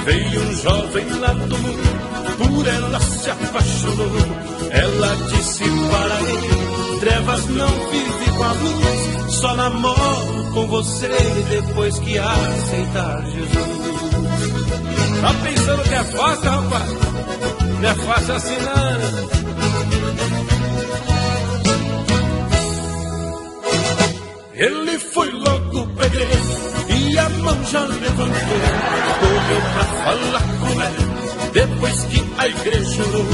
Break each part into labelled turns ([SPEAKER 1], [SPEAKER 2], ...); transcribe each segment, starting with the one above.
[SPEAKER 1] Veio um jovem lá do mundo, por ela se apaixonou. Ela disse para ele: trevas não vive com a luz, só namoro com você depois que aceitar Jesus. Tá pensando que é fácil, rapaz? Não é fácil assim não. Ele foi logo pra igreja e a mão já levantou. Correu pra falar com ela depois que a igreja orou.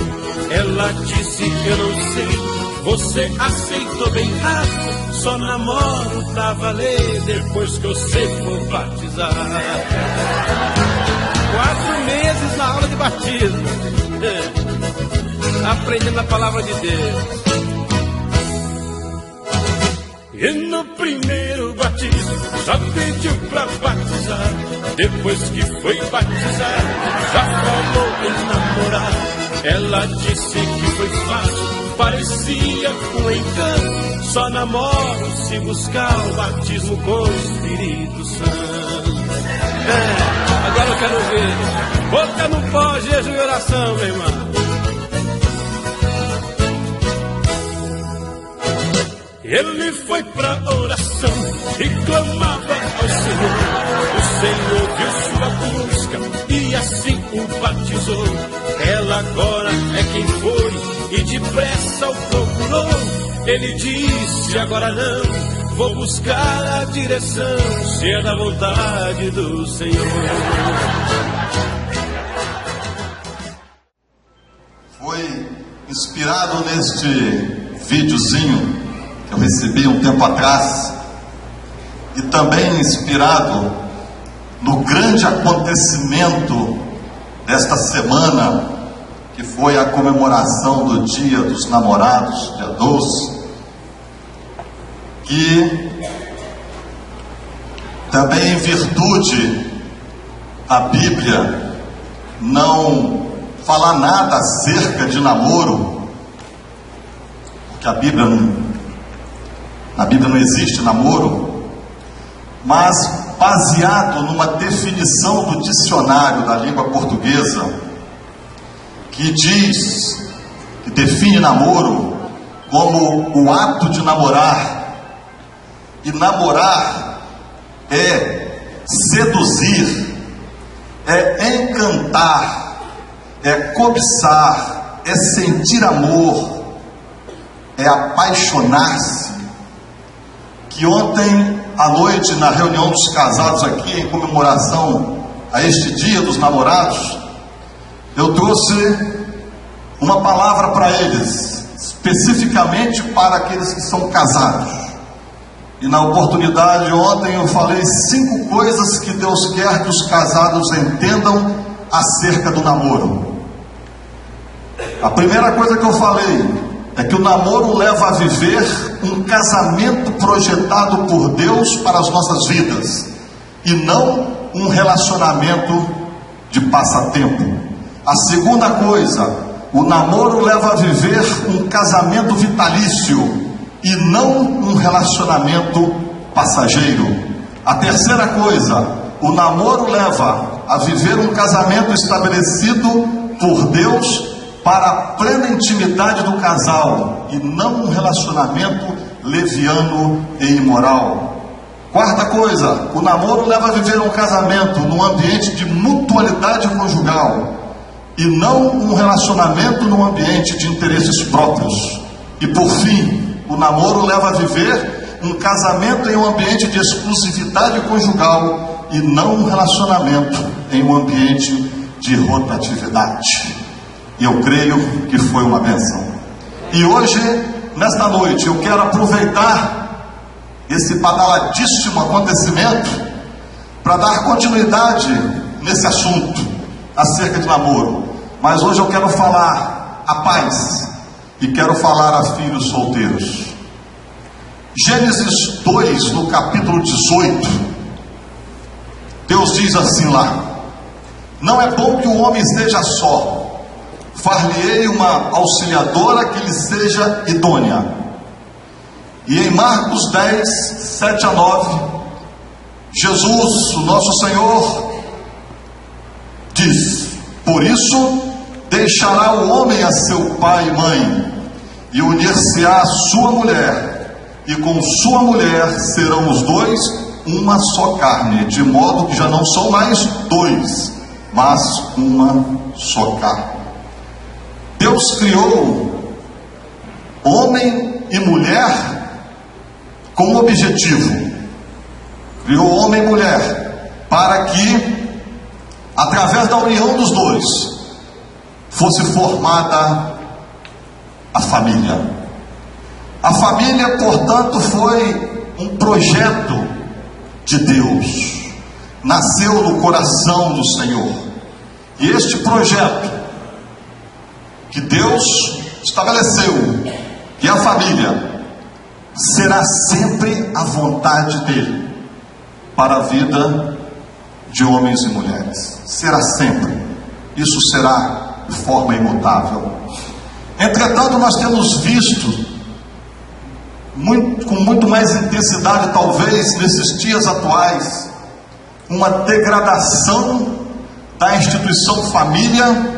[SPEAKER 1] Ela disse: eu não sei, você aceitou bem rápido, só namoro pra valer depois que você for batizar. 4 meses na aula de batismo, aprendendo a palavra de Deus. E no primeiro batismo já pediu pra batizar. Depois que foi batizar, já falou em namorar. Ela disse que foi fácil, parecia um encanto. Só namoro se buscar o batismo com o Espírito Santo. Agora eu quero ver. Boca no pó, jejum e oração, meu irmão. Ele foi pra oração e clamava ao Senhor. O Senhor viu sua busca e assim o batizou. Ela agora é quem foi e depressa o procurou. Ele disse: agora não, vou buscar a direção, se é da vontade do Senhor.
[SPEAKER 2] Foi inspirado neste videozinho que eu recebi um tempo atrás, e também inspirado no grande acontecimento desta semana, que foi a comemoração do Dia dos Namorados, dia 12, que também, em virtude da Bíblia não falar nada acerca de namoro, porque na Bíblia não existe namoro, mas baseado numa definição do dicionário da língua portuguesa, que define namoro como o ato de namorar, e namorar é seduzir, é encantar, é cobiçar, é sentir amor, é apaixonar-se. Que ontem à noite, na reunião dos casados aqui, em comemoração a este Dia dos Namorados, eu trouxe uma palavra para eles, especificamente para aqueles que são casados. E na oportunidade ontem eu falei 5 coisas que Deus quer que os casados entendam acerca do namoro. A primeira coisa que eu falei é que o namoro leva a viver um casamento projetado por Deus para as nossas vidas, e não um relacionamento de passatempo. A segunda coisa, o namoro leva a viver um casamento vitalício, e não um relacionamento passageiro. A terceira coisa, o namoro leva a viver um casamento estabelecido por Deus para a plena intimidade do casal, e não um relacionamento leviano e imoral. Quarta coisa, o namoro leva a viver um casamento num ambiente de mutualidade conjugal, e não um relacionamento num ambiente de interesses próprios. E por fim, o namoro leva a viver um casamento em um ambiente de exclusividade conjugal, e não um relacionamento em um ambiente de rotatividade. E eu creio que foi uma bênção. E hoje, nesta noite, eu quero aproveitar esse badaladíssimo acontecimento para dar continuidade nesse assunto acerca de namoro. Mas hoje eu quero falar a paz, e quero falar a filhos solteiros. Gênesis 2, no capítulo 18, Deus diz assim lá: não é bom que o homem esteja só, far-lhe-ei uma auxiliadora que lhe seja idônea. E em Marcos 10, 7 a 9, Jesus, o nosso Senhor, diz: diz: por isso deixará o homem a seu pai e mãe, e unir-se-á à sua mulher, e com sua mulher serão os dois uma só carne, de modo que já não são mais dois, mas uma só carne. Deus criou homem e mulher com um objetivo. Criou homem e mulher para que, através da união dos dois, fosse formada a família. A família, portanto, foi um projeto de Deus. Nasceu no coração do Senhor. E este projeto que Deus estabeleceu, que é a família, será sempre a vontade dele para a vida de homens e mulheres. Será sempre. Isso será de forma imutável. Entretanto, nós temos visto com muito mais intensidade, talvez, nesses dias atuais, uma degradação da instituição família,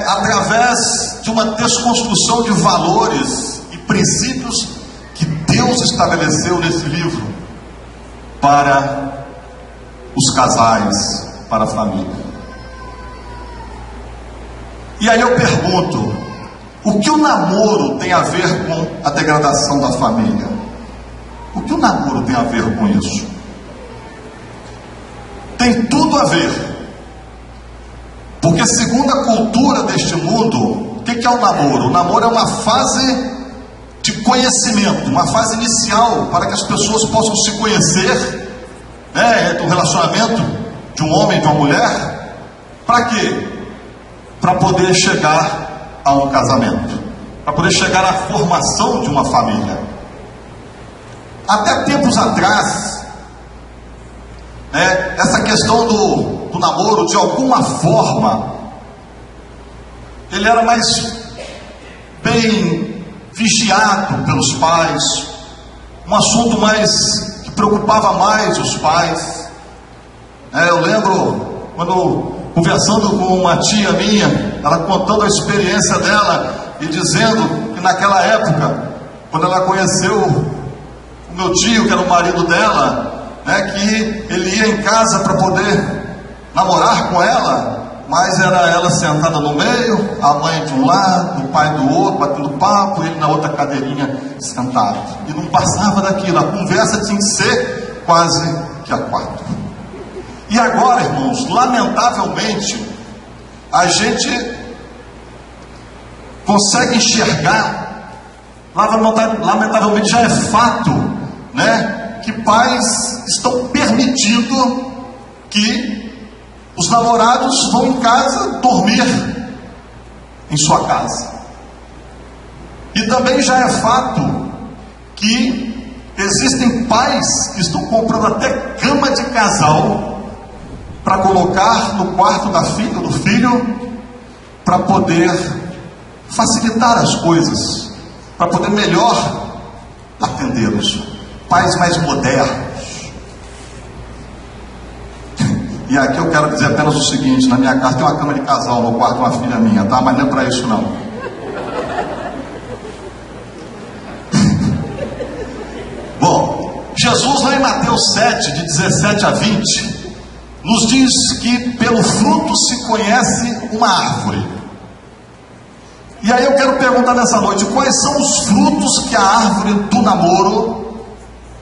[SPEAKER 2] através de uma desconstrução de valores e princípios que Deus estabeleceu nesse livro para os casais, para a família. E aí eu pergunto: o que o namoro tem a ver com a degradação da família? O que o namoro tem a ver com isso? Tem tudo a ver. Porque segundo a cultura deste mundo, o que é o namoro? O namoro é uma fase de conhecimento, uma fase inicial para que as pessoas possam se conhecer, entre um relacionamento de um homem e de uma mulher. Para quê? Para poder chegar a um casamento, para poder chegar à formação de uma família. Até tempos atrás, essa questão do namoro, de alguma forma, ele era mais bem vigiado pelos pais, um assunto que preocupava mais os pais. Eu lembro quando, conversando com uma tia minha, ela contando a experiência dela e dizendo que naquela época, quando ela conheceu o meu tio, que era o marido dela, que ele ia em casa para poder namorar com ela, mas era ela sentada no meio, a mãe de um lado, o pai do outro, batendo papo, ele na outra cadeirinha sentado, e não passava daquilo. A conversa tinha que ser quase que a quatro. E agora, irmãos, lamentavelmente, a gente consegue enxergar, lamentavelmente já é fato, que pais estão permitindo que os namorados vão em casa dormir em sua casa. E também já é fato que existem pais que estão comprando até cama de casal para colocar no quarto da filha ou do filho, para poder facilitar as coisas, para poder melhor atendê-los. Pais mais modernos. E aqui eu quero dizer apenas o seguinte: na minha casa tem uma cama de casal no quarto de uma filha minha, tá? Mas não é para isso não. Bom, Jesus lá em Mateus 7, de 17 a 20, nos diz que pelo fruto se conhece uma árvore. E aí eu quero perguntar nessa noite: quais são os frutos que a árvore do namoro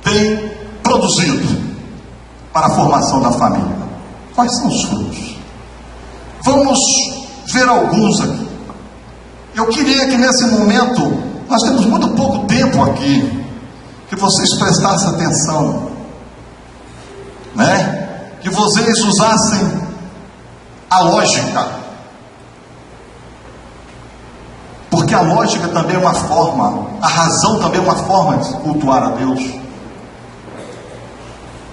[SPEAKER 2] tem produzido para a formação da família? Quais são os frutos? Vamos ver alguns aqui. Eu queria que nesse momento, nós temos muito pouco tempo aqui, que vocês prestassem atenção, que vocês usassem a lógica, porque a lógica também é uma forma, a razão também é uma forma de cultuar a Deus.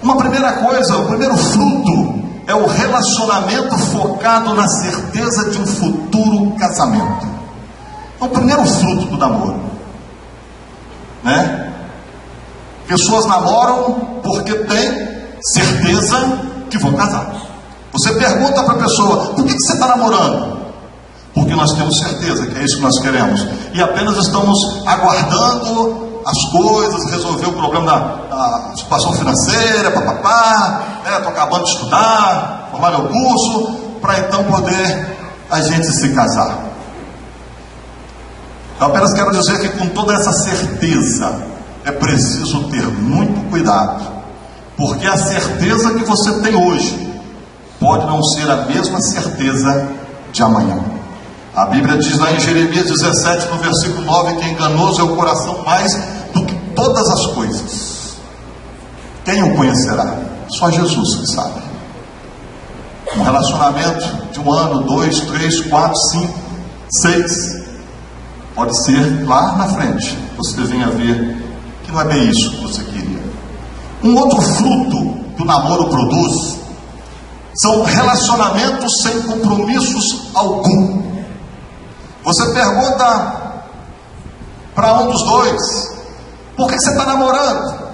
[SPEAKER 2] Uma primeira coisa, o primeiro fruto é o relacionamento focado na certeza de um futuro casamento. É o primeiro fruto do namoro, Pessoas namoram porque têm certeza que vão casar. Você pergunta para a pessoa: por que você está namorando? Porque nós temos certeza que é isso que nós queremos, e apenas estamos aguardando as coisas, resolver o problema da situação financeira, estou acabando de estudar, formar meu curso, para então poder a gente se casar. Eu apenas quero dizer que com toda essa certeza é preciso ter muito cuidado, porque a certeza que você tem hoje pode não ser a mesma certeza de amanhã. A Bíblia diz lá em Jeremias 17, no versículo 9, que enganoso é o coração mais do que todas as coisas. Quem o conhecerá? Só Jesus que sabe. Um relacionamento de 1 ano, 2, 3, 4, 5, 6, pode ser lá na frente você venha ver que não é bem isso que você queria. Um outro fruto que o namoro produz são relacionamentos sem compromissos algum. Você pergunta para um dos dois: por que você está namorando?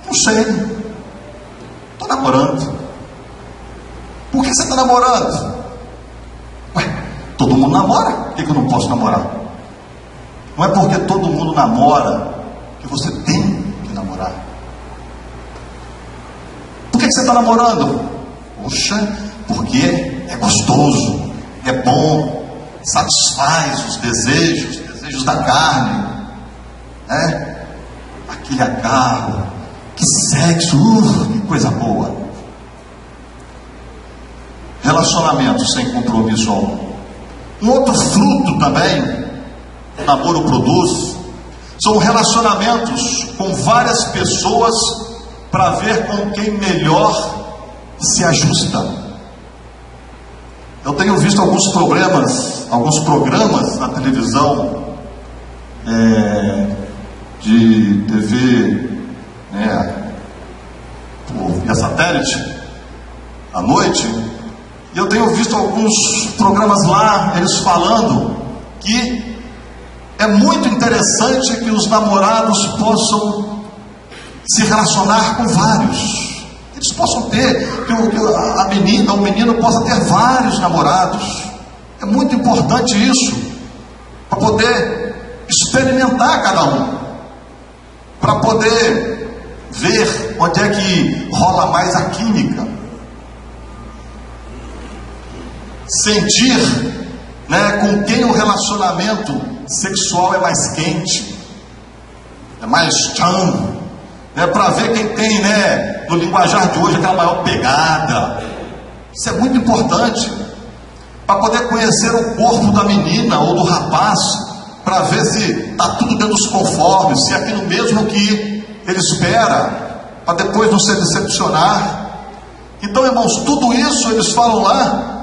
[SPEAKER 2] Não sei, estou namorando. Por que você está namorando? Ué, todo mundo namora, por que eu não posso namorar? Não é porque todo mundo namora que você tem que namorar. Por que você está namorando? Poxa, porque é gostoso, é bom, satisfaz os desejos da carne, né? Aquele agarro, que sexo, que coisa boa. Relacionamento sem compromisso algum. Um outro fruto também o namoro produz são relacionamentos com várias pessoas para ver com quem melhor se ajusta. Eu tenho visto alguns programas na televisão, de TV, via satélite, à noite, e eu tenho visto alguns programas lá, eles falando que é muito interessante que os namorados possam se relacionar com vários. Eles possam ter, que a menina ou o menino possa ter vários namorados. É muito importante isso, para poder experimentar cada um, para poder ver onde é que rola mais a química, sentir, com quem o relacionamento sexual é mais quente, é mais chão, para ver quem tem, no linguajar de hoje, aquela maior pegada. Isso é muito importante, para poder conhecer o corpo da menina ou do rapaz, para ver se está tudo dentro dos conformes, se é aquilo mesmo que ele espera, para depois não se decepcionar. Então, irmãos, tudo isso eles falam lá,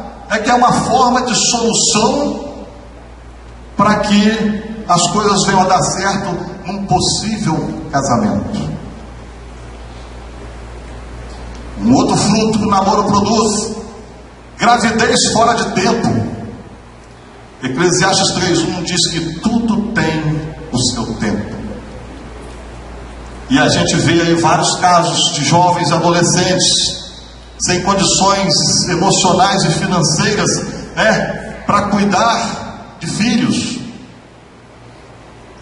[SPEAKER 2] que é uma forma de solução para que as coisas venham a dar certo num possível casamento. Um outro fruto que o namoro produz: gravidez fora de tempo. Eclesiastes 3:1 diz que tudo tem o seu tempo. E a gente vê aí vários casos de jovens adolescentes sem condições emocionais e financeiras, para cuidar de filhos.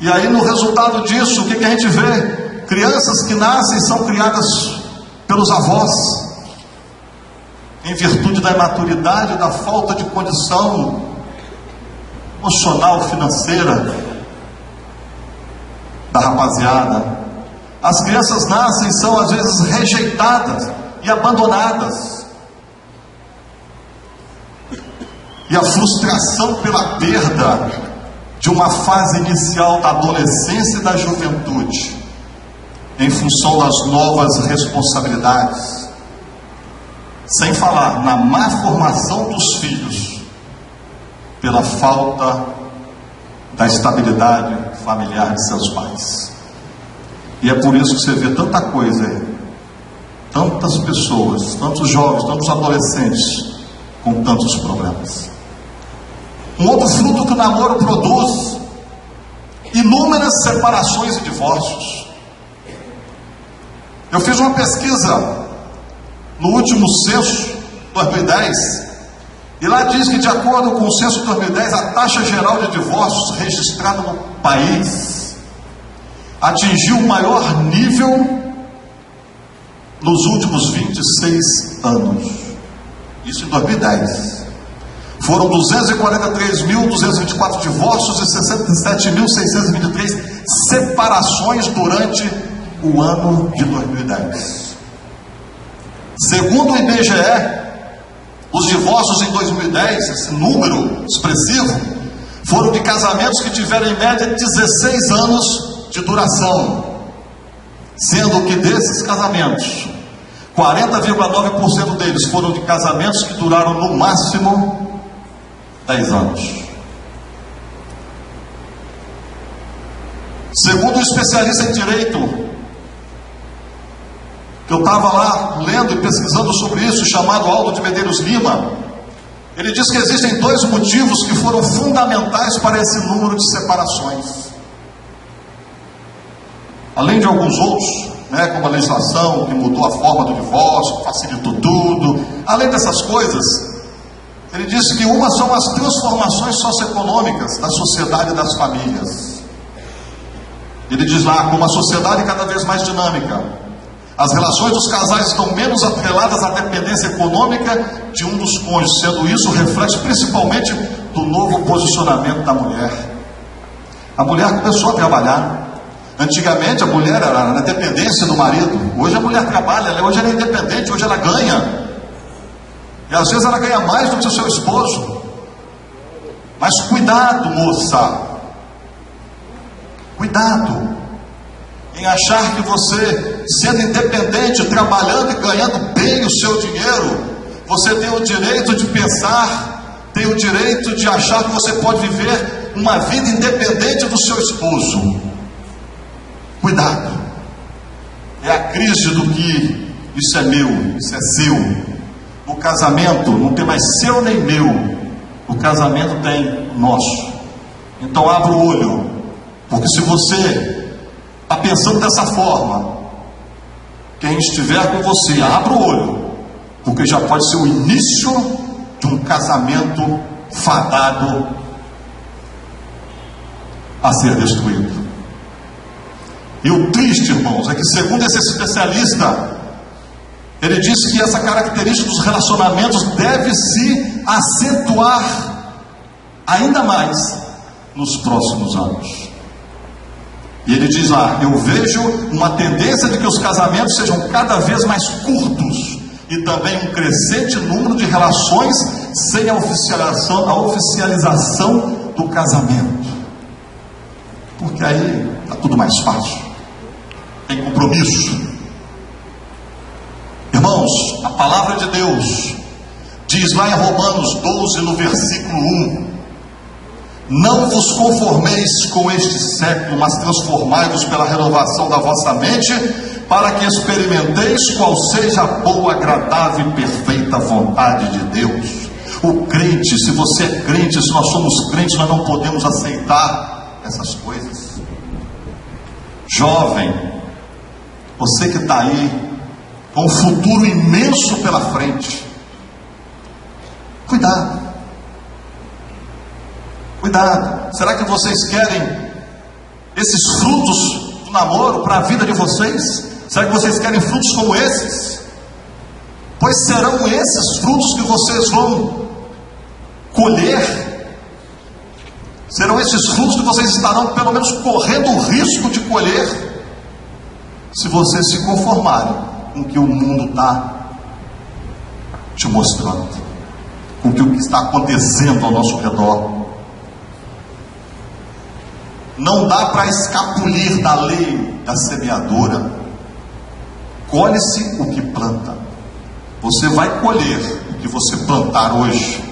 [SPEAKER 2] E aí, no resultado disso, o que a gente vê? Crianças que nascem são criadas pelos avós, em virtude da imaturidade, da falta de condição emocional, financeira da rapaziada. As crianças nascem e são às vezes rejeitadas e abandonadas, e a frustração pela perda de uma fase inicial da adolescência e da juventude, em função das novas responsabilidades, sem falar na má formação dos filhos, pela falta da estabilidade familiar de seus pais. E é por isso que você vê tanta coisa aí, tantas pessoas, tantos jovens, tantos adolescentes com tantos problemas. Um outro fruto que o namoro produz: inúmeras separações e divórcios. Eu fiz uma pesquisa no último censo 2010, e lá diz que, de acordo com o censo de 2010, a taxa geral de divórcios registrada no país atingiu o maior nível nos últimos 26 anos. Isso em 2010. Foram 243.224 divórcios e 67.623 separações durante o ano de 2010. Segundo o IBGE, os divórcios em 2010, esse número expressivo, foram de casamentos que tiveram em média 16 anos de duração, sendo que desses casamentos, 40,9% deles foram de casamentos que duraram no máximo 10 anos. Segundo um especialista em direito, que eu estava lá lendo e pesquisando sobre isso, chamado Aldo de Medeiros Lima, ele diz que existem dois motivos que foram fundamentais para esse número de separações. Além de alguns outros, como a legislação que mudou a forma do divórcio, facilitou tudo, além dessas coisas, ele disse que uma são as transformações socioeconômicas da sociedade e das famílias. Ele diz lá, como a sociedade cada vez mais dinâmica, as relações dos casais estão menos atreladas à dependência econômica de um dos cônjuges, sendo isso o reflexo principalmente do novo posicionamento da mulher. A mulher começou a trabalhar. Antigamente a mulher era na dependência do marido. Hoje a mulher trabalha, hoje ela é independente, hoje ela ganha. E às vezes ela ganha mais do que o seu esposo. Mas cuidado, moça. Cuidado em achar que você, sendo independente, trabalhando e ganhando bem o seu dinheiro, você tem o direito de pensar, tem o direito de achar que você pode viver uma vida independente do seu esposo. Cuidado. É a crise do que isso é meu, isso é seu. No casamento não tem mais seu nem meu. O casamento tem nosso. Então abra o olho, porque se você está pensando dessa forma, quem estiver com você, abra o olho, porque já pode ser o início de um casamento fadado a ser destruído. E o triste, irmãos, é que, segundo esse especialista, ele diz que essa característica dos relacionamentos deve se acentuar ainda mais nos próximos anos. E ele diz lá, eu vejo uma tendência de que os casamentos sejam cada vez mais curtos e também um crescente número de relações sem a oficialização do casamento. Porque aí está tudo mais fácil. Tem compromisso. Irmãos, a palavra de Deus diz lá em Romanos 12, no versículo 1: não vos conformeis com este século, mas transformai-vos pela renovação da vossa mente, para que experimenteis qual seja a boa, agradável e perfeita vontade de Deus. O crente, se você é crente, se nós somos crentes, nós não podemos aceitar essas coisas. Jovem, você que está aí com um futuro imenso pela frente, cuidado. Cuidado. Será que vocês querem esses frutos do namoro para a vida de vocês? Será que vocês querem frutos como esses? Pois serão esses frutos que vocês vão colher. Serão esses frutos que vocês estarão pelo menos correndo o risco de colher, se vocês se conformarem com o que o mundo está te mostrando, com o que está acontecendo ao nosso redor. Não dá para escapulir da lei da semeadura. Colhe-se o que planta. Você vai colher o que você plantar hoje.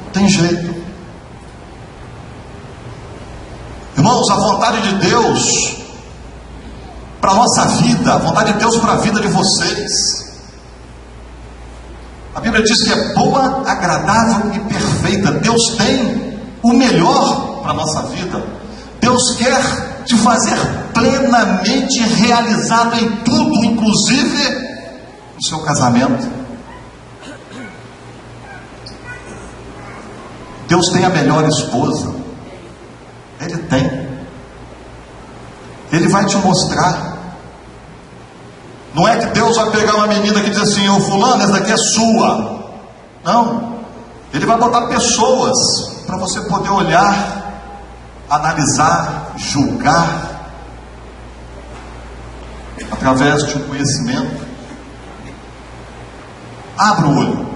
[SPEAKER 2] Não tem jeito. Irmãos, a vontade de Deus para a nossa vida, a vontade de Deus para a vida de vocês, a Bíblia diz que é boa, agradável e perfeita. Deus tem o melhor para a nossa vida. Deus quer te fazer plenamente realizado em tudo, inclusive no seu casamento. Deus tem a melhor esposa. Ele tem. Ele vai te mostrar. Não é que Deus vai pegar uma menina que diz assim: ô fulano, essa daqui é sua. Não. Ele vai botar pessoas para você poder olhar, analisar, julgar, através de um conhecimento. Abra o olho,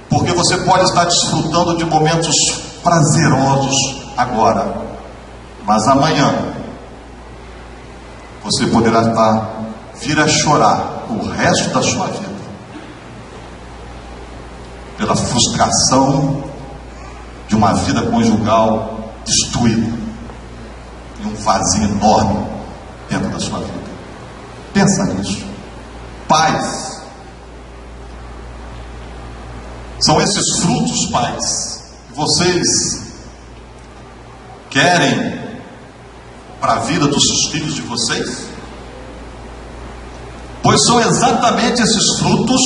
[SPEAKER 2] porque você pode estar desfrutando de momentos prazerosos agora, mas amanhã você poderá vir a chorar o resto da sua vida pela frustração de uma vida conjugal destruída e um vazio enorme dentro da sua vida. Pensa nisso. Pais, são esses frutos, pais, que vocês querem para a vida dos filhos de vocês? Pois são exatamente esses frutos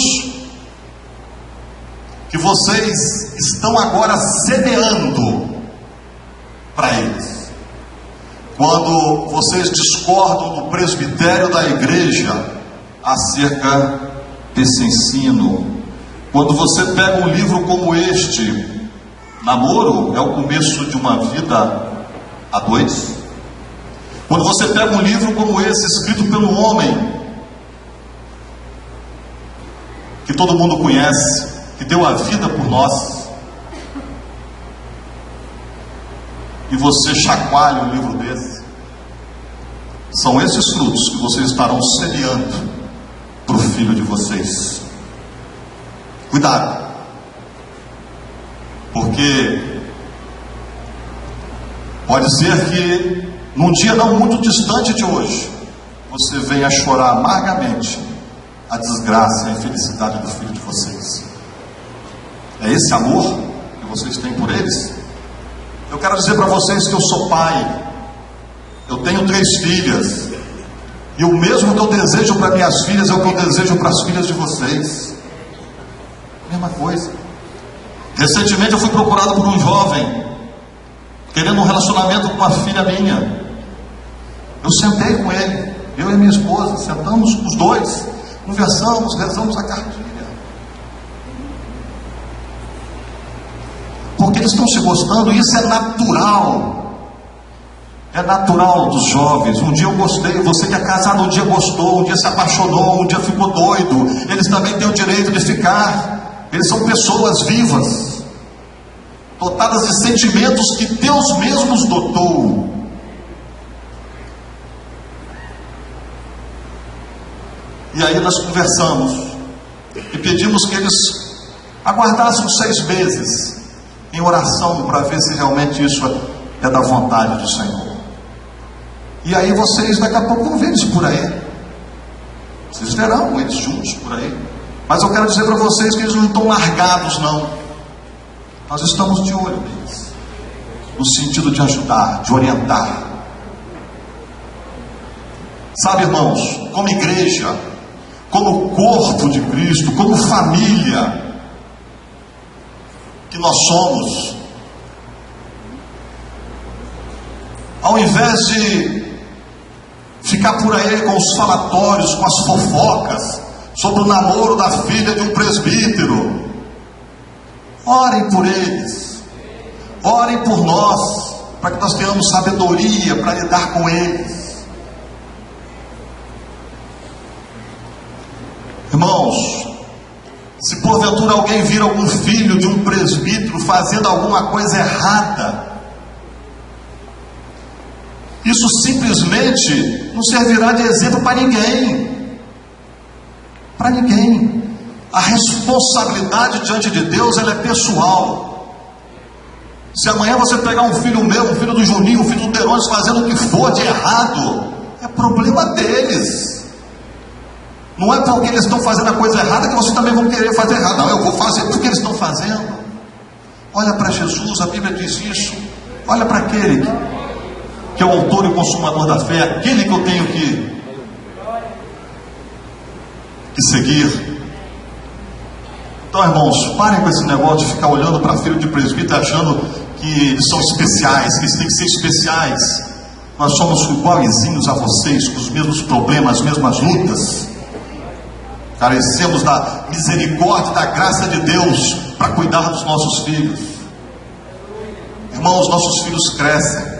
[SPEAKER 2] que vocês estão agora semeando para eles. Quando vocês discordam do presbitério da igreja acerca desse ensino, quando você pega um livro como este, namoro é o começo de uma vida a dois. Quando você pega um livro como esse, escrito pelo homem que todo mundo conhece, que deu a vida por nós, e você chacoalha um livro desse, são esses frutos que vocês estarão semeando para o filho de vocês. Cuidado, porque pode ser que num dia não muito distante de hoje você venha chorar amargamente a desgraça e a infelicidade do filho de vocês. É esse amor que vocês têm por eles? Eu quero dizer para vocês que eu sou pai, eu tenho 3 filhas, e o mesmo que eu desejo para minhas filhas é o que eu desejo para as filhas de vocês. Mesma coisa. Recentemente eu fui procurado por um jovem querendo um relacionamento com uma filha minha. Eu sentei com ele, eu e minha esposa, sentamos os dois, conversamos, rezamos a cartilha. Porque eles estão se gostando, e isso é natural. É natural dos jovens. Um dia eu gostei, você que é casado um dia gostou, um dia se apaixonou, um dia ficou doido. Eles também têm o direito de ficar. Eles são pessoas vivas, dotadas de sentimentos que Deus mesmo dotou. E aí nós conversamos e pedimos que eles aguardassem os 6 meses em oração para ver se realmente isso é da vontade do Senhor. E aí vocês daqui a pouco vão ver eles por aí. Vocês verão eles juntos por aí. Mas eu quero dizer para vocês que eles não estão largados, não. Nós estamos de olho neles, no sentido de ajudar, de orientar. Sabe, irmãos, como igreja, como corpo de Cristo, como família que nós somos, ao invés de ficar por aí com os falatórios, com as fofocas sobre o namoro da filha de um presbítero, orem por eles, orem por nós, para que nós tenhamos sabedoria para lidar com eles. Irmãos, se porventura alguém vir algum filho de um presbítero fazendo alguma coisa errada, isso simplesmente não servirá de exemplo para ninguém. Para ninguém. A responsabilidade diante de Deus, ela é pessoal. Se amanhã você pegar um filho meu, um filho do Juninho, um filho do Terones fazendo o que for de errado, é problema deles. Não é porque eles estão fazendo a coisa errada que vocês também vão querer fazer errado. Não, eu vou fazer porque eles estão fazendo. Olha para Jesus, a Bíblia diz isso. Olha para aquele que é o autor e consumador da fé, aquele que eu tenho que seguir. Então, irmãos, parem com esse negócio de ficar olhando para filho de presbítero achando que eles são especiais, que eles têm que ser especiais. Nós somos iguaizinhos a vocês, com os mesmos problemas, as mesmas lutas. Carecemos da misericórdia, da graça de Deus para cuidar dos nossos filhos. Irmãos, nossos filhos crescem,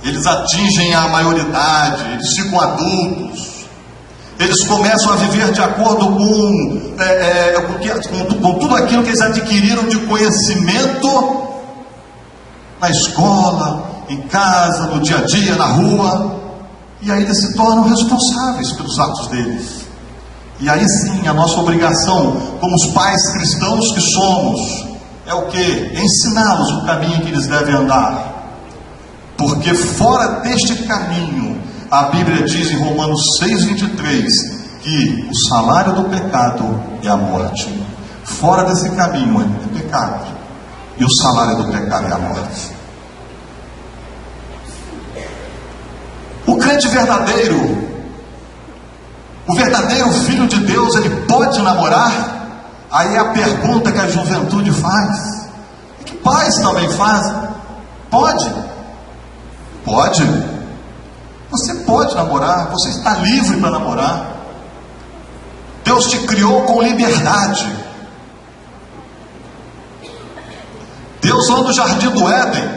[SPEAKER 2] eles atingem a maioridade, eles ficam adultos, eles começam a viver de acordo com tudo aquilo que eles adquiriram de conhecimento na escola, em casa, no dia a dia, na rua, e aí eles se tornam responsáveis pelos atos deles. E aí sim, a nossa obrigação, como os pais cristãos que somos, é o quê? Ensiná-los o caminho que eles devem andar. Porque fora deste caminho, a Bíblia diz em Romanos 6,23, que o salário do pecado é a morte. Fora desse caminho é pecado, e o salário do pecado é a morte. O crente verdadeiro, o verdadeiro filho de Deus, ele pode namorar? Aí é a pergunta que a juventude faz, que pais também fazem. Pode? Pode. Você pode namorar, você está livre para namorar. Deus te criou com liberdade. Deus lá no jardim do Éden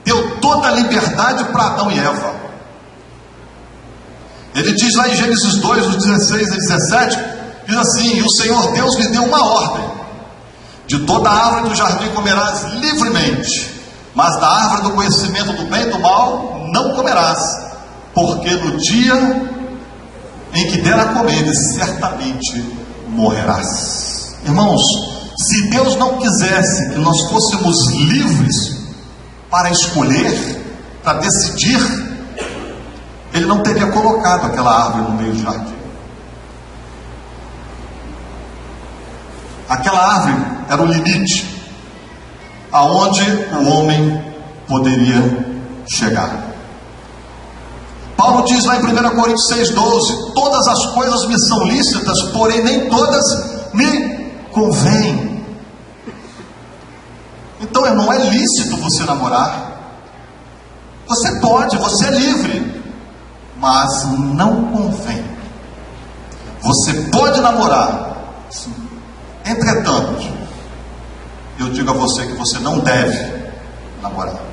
[SPEAKER 2] deu toda a liberdade para Adão e Eva. Ele diz lá em Gênesis 2, os 16 e 17, diz assim: e o Senhor Deus lhe deu uma ordem: de toda a árvore do jardim comerás livremente, mas da árvore do conhecimento do bem e do mal não comerás, porque no dia em que der a comer, certamente morrerás. Irmãos, se Deus não quisesse que nós fôssemos livres para escolher, para decidir, Ele não teria colocado aquela árvore no meio do jardim. Aquela árvore era o limite aonde o homem poderia chegar. Paulo diz lá em 1 Coríntios 6,12: todas as coisas me são lícitas, porém nem todas me convêm. Então, irmão, é lícito você namorar. Você pode, você é livre, mas não convém. Você pode namorar, sim. Entretanto, eu digo a você que você não deve namorar.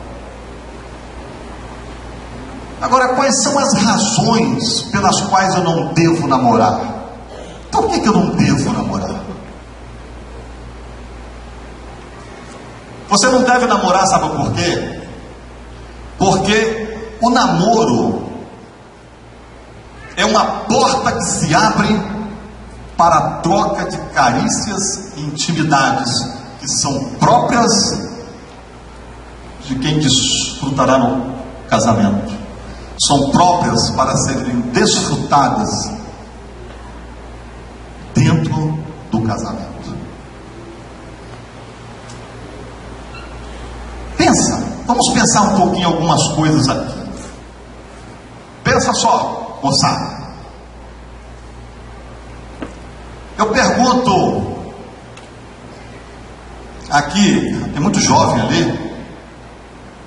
[SPEAKER 2] Agora, quais são as razões pelas quais eu não devo namorar? Por que eu não devo namorar? Você não deve namorar, sabe por quê? Porque o namoro é uma porta que se abre para a troca de carícias e intimidades que são próprias de quem desfrutará no casamento. São próprias para serem desfrutadas dentro do casamento. Pensa, vamos pensar um pouquinho em algumas coisas aqui. Pensa só, moçada. Eu pergunto aqui, tem muito jovem ali,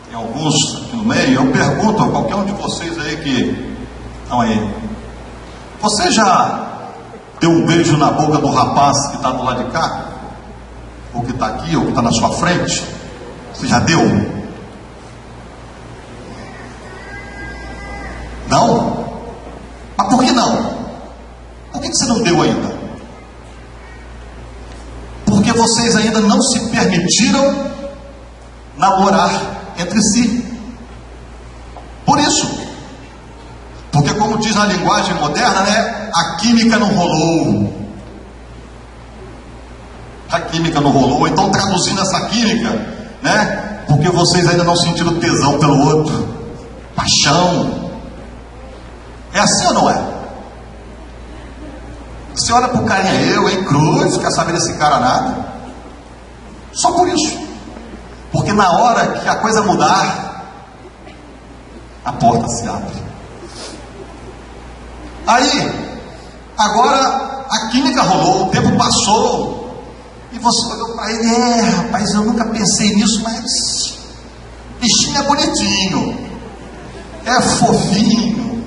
[SPEAKER 2] tem alguns aqui no meio. Eu pergunto a qualquer um de vocês aí que estão aí: você já deu um beijo na boca do rapaz que está do lado de cá? Ou que está aqui, ou que está na sua frente? Você já deu? Não? Mas por que não? Por que você não deu ainda? Porque vocês ainda não se permitiram namorar entre si. Por isso. Porque, como diz na linguagem moderna, né, a química não rolou. A química não rolou. Então, traduzindo essa química, né, porque vocês ainda não sentiram tesão pelo outro, paixão. É assim ou não é? Você olha para o carinha: eu, hein, cruz, quer saber desse cara nada? Só por isso. Porque na hora que a coisa mudar, a porta se abre. Aí, agora, a química rolou, o tempo passou, e você olhou para ele, rapaz, eu nunca pensei nisso, mas bichinho é bonitinho, é fofinho,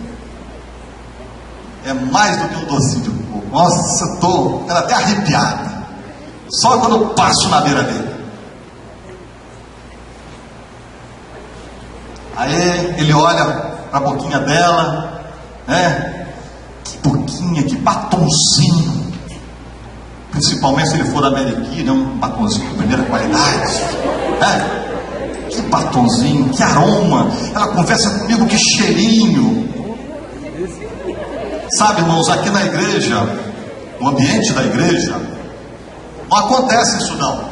[SPEAKER 2] é mais do que um docinho de coco. Nossa, estou até arrepiada, só quando eu passo na beira dele. Aí ele olha para a boquinha dela, né? Que boquinha, que batonzinho. Principalmente se ele for da Ameriquina, é um batonzinho de primeira qualidade, né? Que batonzinho, que aroma. Ela conversa comigo, que cheirinho. Sabe, irmãos, aqui na igreja, no ambiente da igreja, não acontece isso não.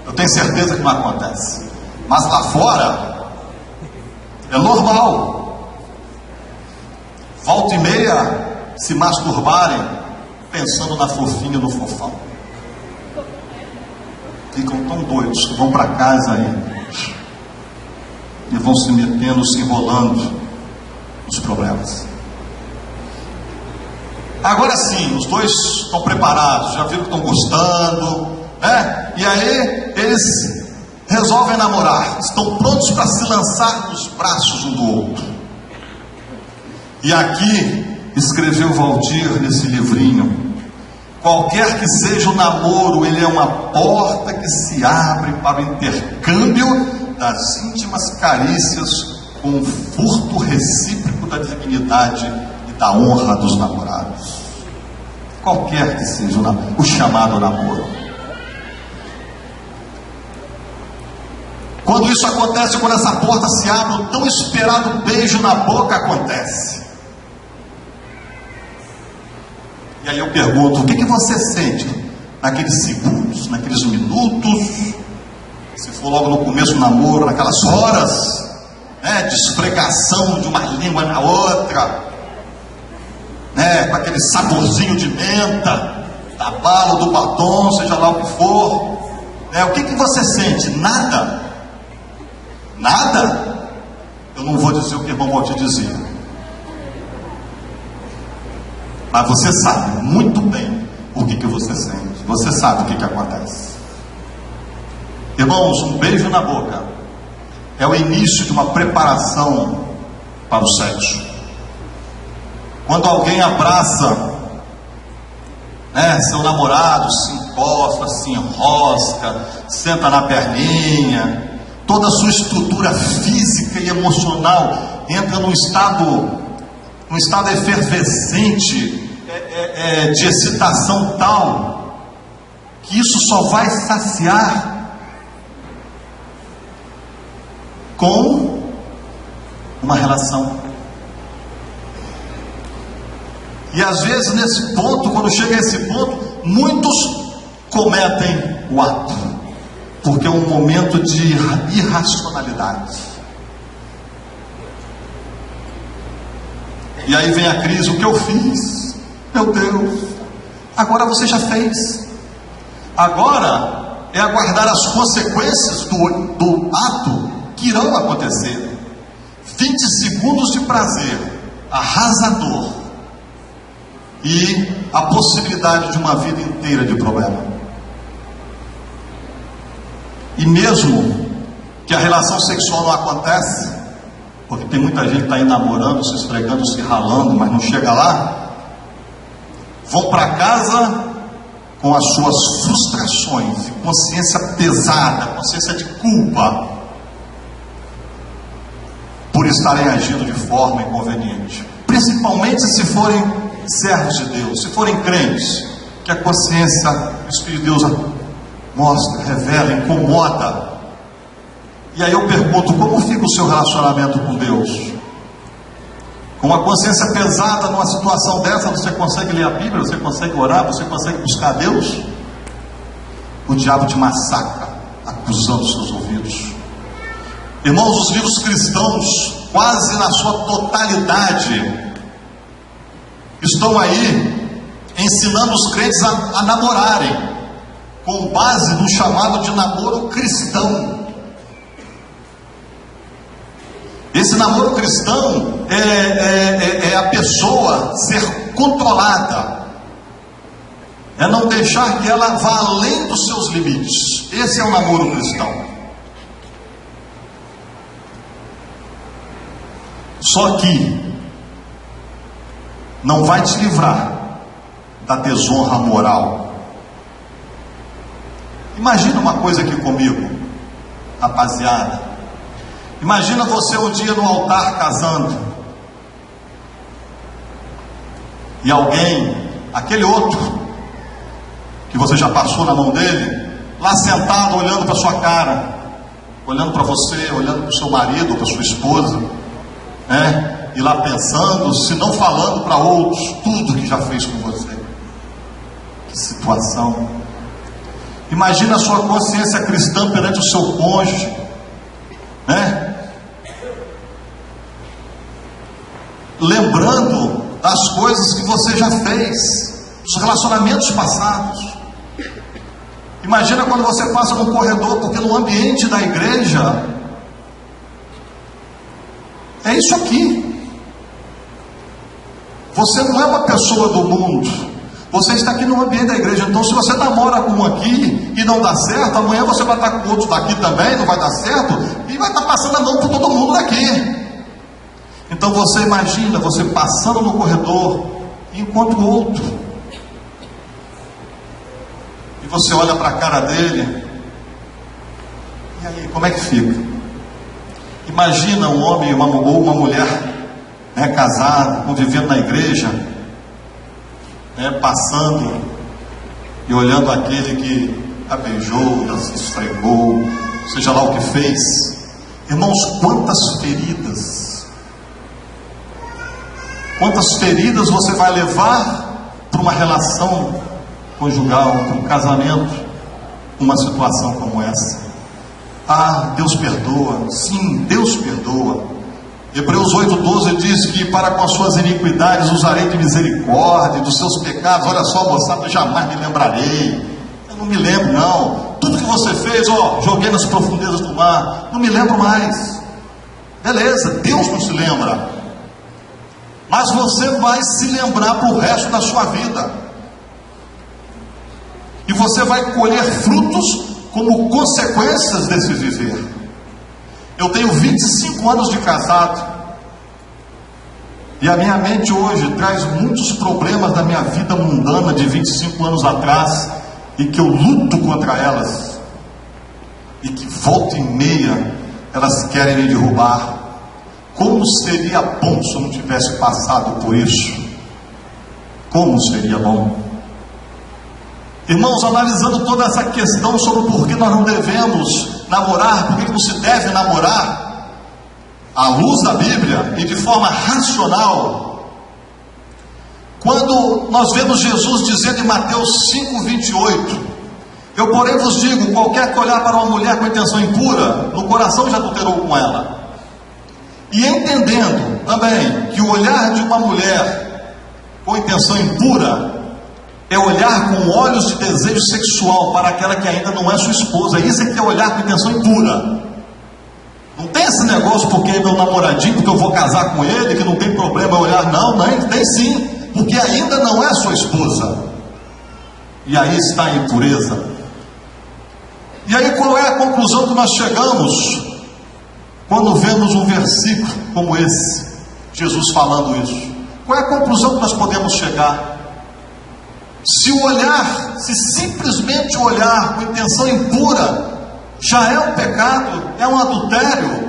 [SPEAKER 2] Eu tenho certeza que não acontece. Mas lá fora é normal. Volta e meia se masturbarem pensando na fofinha, no fofão. Ficam tão doidos que vão para casa e vão se metendo, se enrolando nos problemas. Agora sim, os dois estão preparados, já viram que estão gostando, né? E aí eles resolvem namorar, estão prontos para se lançar nos braços um do outro. E aqui escreveu Valdir nesse livrinho: qualquer que seja o namoro, ele é uma porta que se abre para o intercâmbio das íntimas carícias com o furto recíproco da dignidade e da honra dos namorados. Qualquer que seja o chamado namoro. Quando isso acontece, quando essa porta se abre, o tão esperado beijo na boca acontece. E aí eu pergunto, o que você sente naqueles segundos, naqueles minutos, se for logo no começo do namoro, naquelas horas, né, de esfregação de uma língua na outra, né, com aquele saborzinho de menta, da bala, do batom, seja lá o que for, né, o que você sente? Nada? Nada? Eu não vou dizer o que o irmão Valdir dizia, mas você sabe muito bem o que você sente, você sabe o que acontece. Irmãos, um beijo na boca é o início de uma preparação para o sexo. Quando alguém abraça, né, seu namorado, se encosta, se enrosca, senta na perninha, toda a sua estrutura física e emocional entra num estado efervescente, de excitação tal, que isso só vai saciar com uma relação. E às vezes nesse ponto, quando chega a esse ponto, muitos cometem o ato, porque é um momento de irracionalidade. E aí vem a crise: o que eu fiz? Meu Deus, agora você já fez. Agora é aguardar as consequências do ato que irão acontecer. 20 segundos de prazer arrasador e a possibilidade de uma vida inteira de problema. E mesmo que a relação sexual não acontece, porque tem muita gente que está aí namorando, se esfregando, se ralando, mas não chega lá, vão para casa com as suas frustrações e consciência pesada, consciência de culpa, por estarem agindo de forma inconveniente, principalmente se forem servos de Deus, se forem crentes, que a consciência, o Espírito de Deus mostra, revela, incomoda. E aí eu pergunto, como fica o seu relacionamento com Deus? Com uma consciência pesada numa situação dessa, você consegue ler a Bíblia, você consegue orar, você consegue buscar Deus? O diabo te massacra, acusando os seus ouvidos. Irmãos, os livros cristãos, quase na sua totalidade, estão aí ensinando os crentes a namorarem, com base no chamado de namoro cristão. Esse namoro cristão é a pessoa ser controlada, é não deixar que ela vá além dos seus limites. Esse é o namoro cristão. Só que não vai te livrar da desonra moral. Imagina uma coisa aqui comigo, rapaziada. Imagina você um dia no altar casando, e alguém, aquele outro que você já passou na mão dele, lá sentado olhando para sua cara, olhando para você, olhando para o seu marido ou para sua esposa, e lá pensando, se não falando para outros tudo que já fez com você. Que situação. Imagina a sua consciência cristã perante o seu cônjuge, lembrando das coisas que você já fez, dos relacionamentos passados. Imagina quando você passa no corredor, porque no ambiente da igreja é isso aqui. Você não é uma pessoa do mundo, você está aqui no ambiente da igreja. Então, se você namora com um aqui e não dá certo, amanhã você vai estar com outro daqui também, não vai dar certo, e vai estar passando a mão por todo mundo daqui. Então você imagina você passando no corredor e encontra o outro, e você olha para a cara dele, e aí como é que fica? Imagina um homem ou uma mulher casado, convivendo na igreja, passando e olhando aquele que a beijou, se esfregou, seja lá o que fez. Irmãos, quantas feridas você vai levar para uma relação conjugal, para um casamento, uma situação como essa. Deus perdoa. Sim, Deus perdoa. Hebreus 8,12 diz que para com as suas iniquidades usarei de misericórdia, dos seus pecados, olha só, moçada, jamais me lembrarei. Eu não me lembro não. Tudo que você fez, joguei nas profundezas do mar, não me lembro mais. Beleza, Deus não se lembra, mas você vai se lembrar para o resto da sua vida, e você vai colher frutos como consequências desse viver. Eu tenho 25 anos de casado, e a minha mente hoje traz muitos problemas da minha vida mundana de 25 anos atrás, e que eu luto contra elas, e que volta e meia elas querem me derrubar. Como seria bom se eu não tivesse passado por isso? Como seria bom? Irmãos, analisando toda essa questão sobre por que nós não devemos namorar, por que não se deve namorar, à luz da Bíblia e de forma racional, quando nós vemos Jesus dizendo em Mateus 5,28, eu porém vos digo, qualquer que olhar para uma mulher com intenção impura, no coração já adulterou com ela. E entendendo também que o olhar de uma mulher com intenção impura é olhar com olhos de desejo sexual para aquela que ainda não é sua esposa. Isso é que é olhar com intenção impura. Não tem esse negócio porque é meu namoradinho, porque eu vou casar com ele, que não tem problema olhar. Não, tem sim, porque ainda não é sua esposa, e aí está a impureza. E aí qual é a conclusão que nós chegamos quando vemos um versículo como esse, Jesus falando isso? Qual é a conclusão que nós podemos chegar? Se o olhar, se simplesmente o olhar com intenção impura já é um pecado, é um adultério,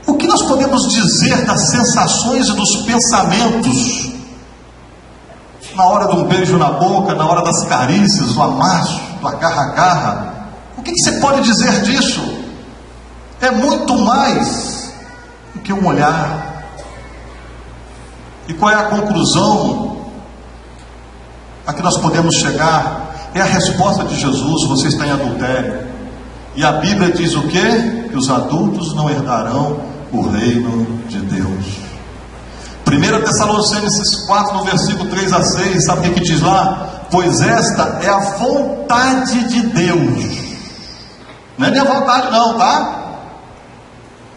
[SPEAKER 2] o que nós podemos dizer das sensações e dos pensamentos na hora de um beijo na boca, na hora das carícias, do amasso, do agarra-agarra? O que você pode dizer disso? É muito mais do que um olhar. E qual é a conclusão a que nós podemos chegar? É a resposta de Jesus: você está em adultério. E a Bíblia diz o quê? Que os adultos não herdarão o reino de Deus. 1 Tessalonicenses 4, no versículo 3 a 6, sabe o que diz lá? Pois esta é a vontade de Deus. Não é minha vontade não, tá?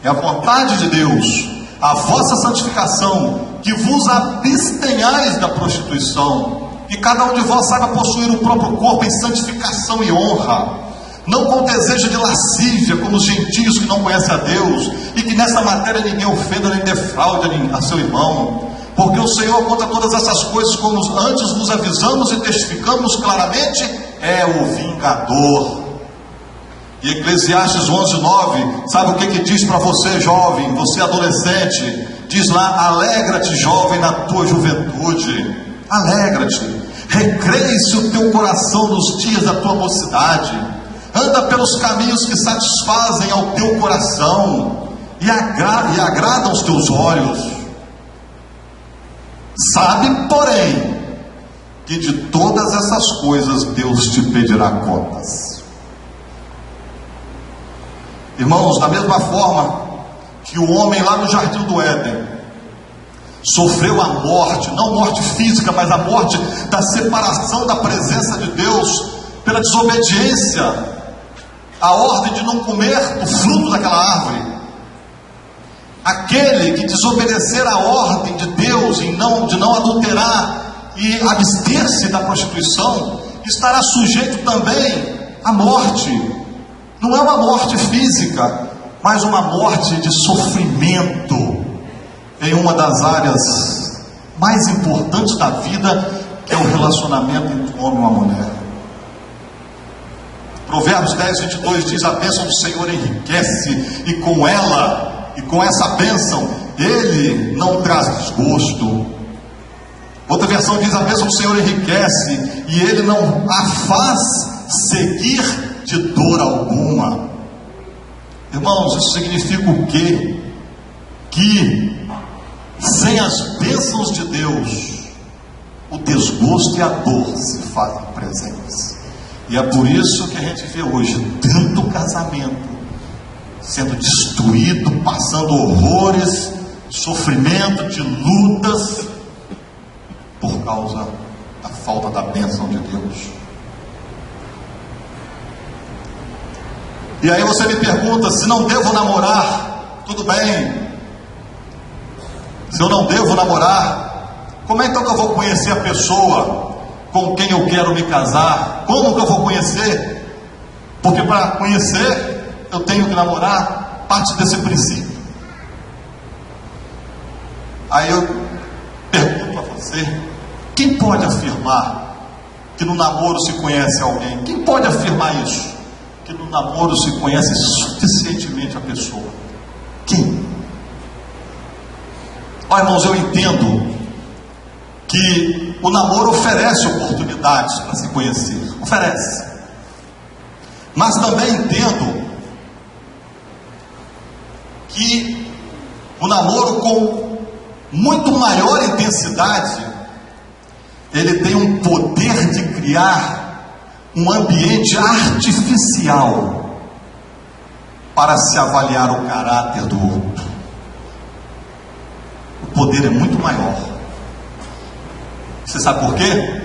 [SPEAKER 2] É a vontade de Deus, a vossa santificação, que vos abstenhais da prostituição, que cada um de vós saiba possuir o próprio corpo em santificação e honra, não com desejo de lascívia, como os gentios que não conhecem a Deus, e que nessa matéria ninguém ofenda nem defraude a seu irmão, porque o Senhor, contra todas essas coisas, como antes nos avisamos e testificamos claramente, é o vingador. E Eclesiastes 11:9, sabe o que diz para você, jovem, você adolescente? Diz lá: alegra-te, jovem, na tua juventude, alegra-te, recreie-se o teu coração nos dias da tua mocidade, anda pelos caminhos que satisfazem ao teu coração e agradam os teus olhos. Sabe, porém, que de todas essas coisas Deus te pedirá contas. Irmãos, da mesma forma que o homem lá no jardim do Éden sofreu a morte, não morte física, mas a morte da separação da presença de Deus pela desobediência à ordem de não comer do fruto daquela árvore, aquele que desobedecer à ordem de Deus de não adulterar e abster-se da prostituição, estará sujeito também à morte. Não é uma morte física, mas uma morte de sofrimento em uma das áreas mais importantes da vida, que é o relacionamento entre um homem e uma mulher. Provérbios 10:22 diz: a bênção do Senhor enriquece, e com ela, e com essa bênção, Ele não traz desgosto. Outra versão diz: a bênção do Senhor enriquece, e Ele não a faz seguir de dor alguma. Irmãos, isso significa o quê? Que sem as bênçãos de Deus, o desgosto e a dor se fazem presentes. E é por isso que a gente vê hoje tanto casamento sendo destruído, passando horrores, sofrimento, de lutas, por causa da falta da bênção de Deus. E aí você me pergunta: se não devo namorar, tudo bem. Se eu não devo namorar, como é então que eu vou conhecer a pessoa com quem eu quero me casar? Como que eu vou conhecer? Porque para conhecer, eu tenho que namorar. Parte desse princípio. Aí eu pergunto a você: quem pode afirmar que no namoro se conhece alguém? Quem pode afirmar isso? Que no namoro se conhece suficientemente a pessoa? Quem? Ó, irmãos, eu entendo que o namoro oferece oportunidades para se conhecer, oferece, mas também entendo que o namoro, com muito maior intensidade, ele tem um poder de criar um ambiente artificial para se avaliar o caráter do outro. O poder é muito maior. Você sabe por quê?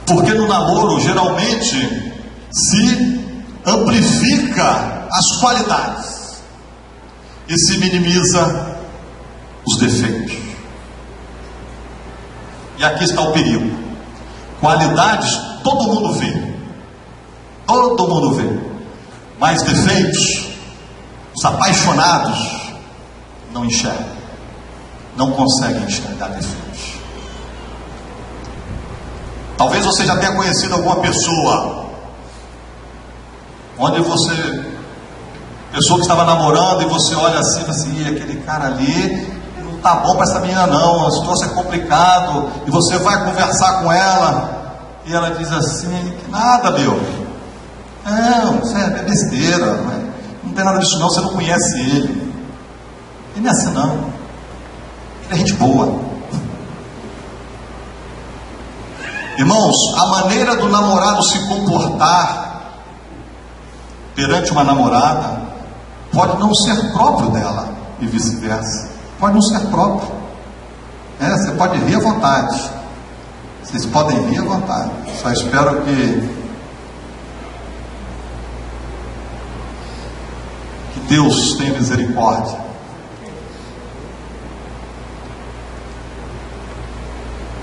[SPEAKER 2] Porque no namoro geralmente se amplifica as qualidades e se minimiza os defeitos. E aqui está o perigo. Qualidades todo mundo vê. Todo mundo vê. Mas defeitos, os apaixonados não enxergam. Não conseguem enxergar defeitos. Talvez você já tenha conhecido alguma pessoa onde pessoa que estava namorando, e você olha assim, aquele cara ali não tá bom para essa menina não, a situação é complicado, e você vai conversar com ela, e ela diz assim: que nada, meu, não, isso é besteira, não tem nada disso não, você não conhece ele. Ele não é assim não, ele é gente boa. Irmãos, a maneira do namorado se comportar perante uma namorada pode não ser próprio dela, e vice-versa. Pode não ser próprio. Você pode rir à vontade. Vocês podem rir à vontade. Só espero que Deus tenha misericórdia.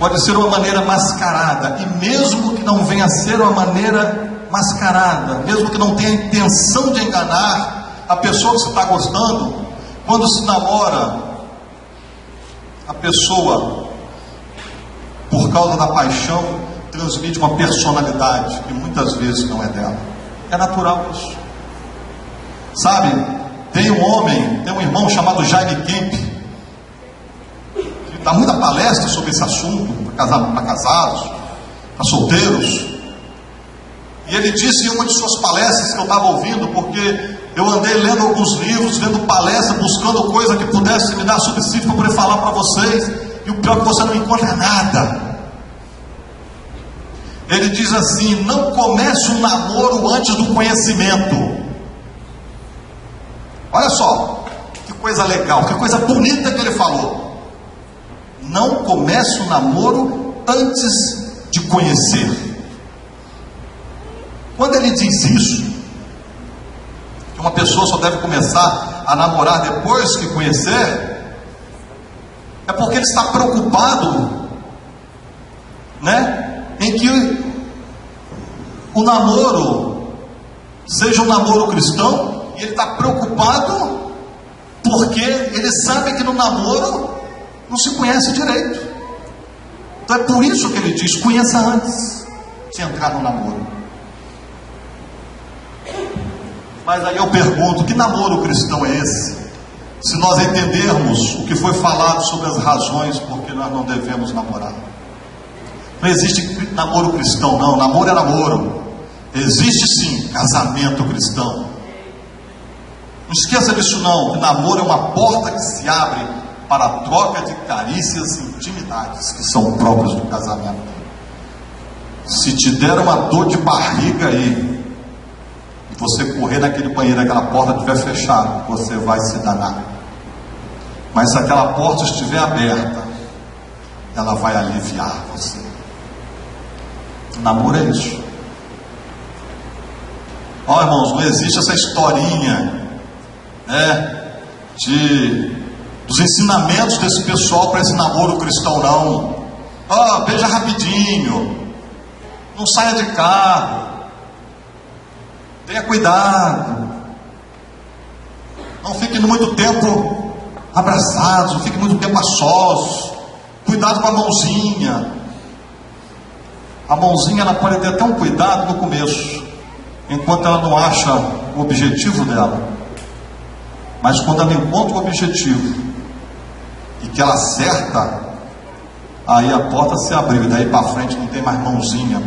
[SPEAKER 2] pode ser uma maneira mascarada, e mesmo que não venha a ser uma maneira mascarada, mesmo que não tenha a intenção de enganar a pessoa que você está gostando, quando se namora, a pessoa, por causa da paixão, transmite uma personalidade que muitas vezes não é dela. É natural isso. Sabe, tem um irmão chamado Jaime Kemp, que dá muita palestra sobre esse assunto, para casados, para solteiros. E ele disse em uma de suas palestras que eu estava ouvindo, porque eu andei lendo alguns livros, lendo palestras, buscando coisa que pudesse me dar subsídio para poder falar para vocês, e o pior é que você não encontra nada. Ele diz assim: não comece um namoro antes do conhecimento. Olha só, que coisa legal, que coisa bonita que ele falou. Não comece um namoro antes de conhecer. Quando ele diz isso, que uma pessoa só deve começar a namorar depois que conhecer, é porque ele está preocupado, em que o namoro seja um namoro cristão, e ele está preocupado porque ele sabe que no namoro não se conhece direito. Então é por isso que ele diz: conheça antes de entrar no namoro. Mas aí eu pergunto: que namoro cristão é esse? Se nós entendermos o que foi falado sobre as razões por que nós não devemos namorar. Não existe namoro cristão, não. Namoro é namoro. Existe sim casamento cristão. Não esqueça disso não, que namoro é uma porta que se abre para a troca de carícias e intimidades que são próprias do casamento. Se te der uma dor de barriga aí, e você correr naquele banheiro, aquela porta estiver fechada, você vai se danar. Mas se aquela porta estiver aberta, ela vai aliviar você. Namoro é isso. Ó, irmãos, não existe essa historinha dos ensinamentos desse pessoal para esse namoro cristão, não. Ó, beija rapidinho, não saia de carro, tenha cuidado, não fique muito tempo abraçados, não fique muito tempo a sós, cuidado com a mãozinha. A mãozinha, ela pode ter até um cuidado no começo, enquanto ela não acha o objetivo dela. Mas quando ela encontra o objetivo e que ela acerta, aí a porta se abriu, e daí para frente não tem mais mãozinha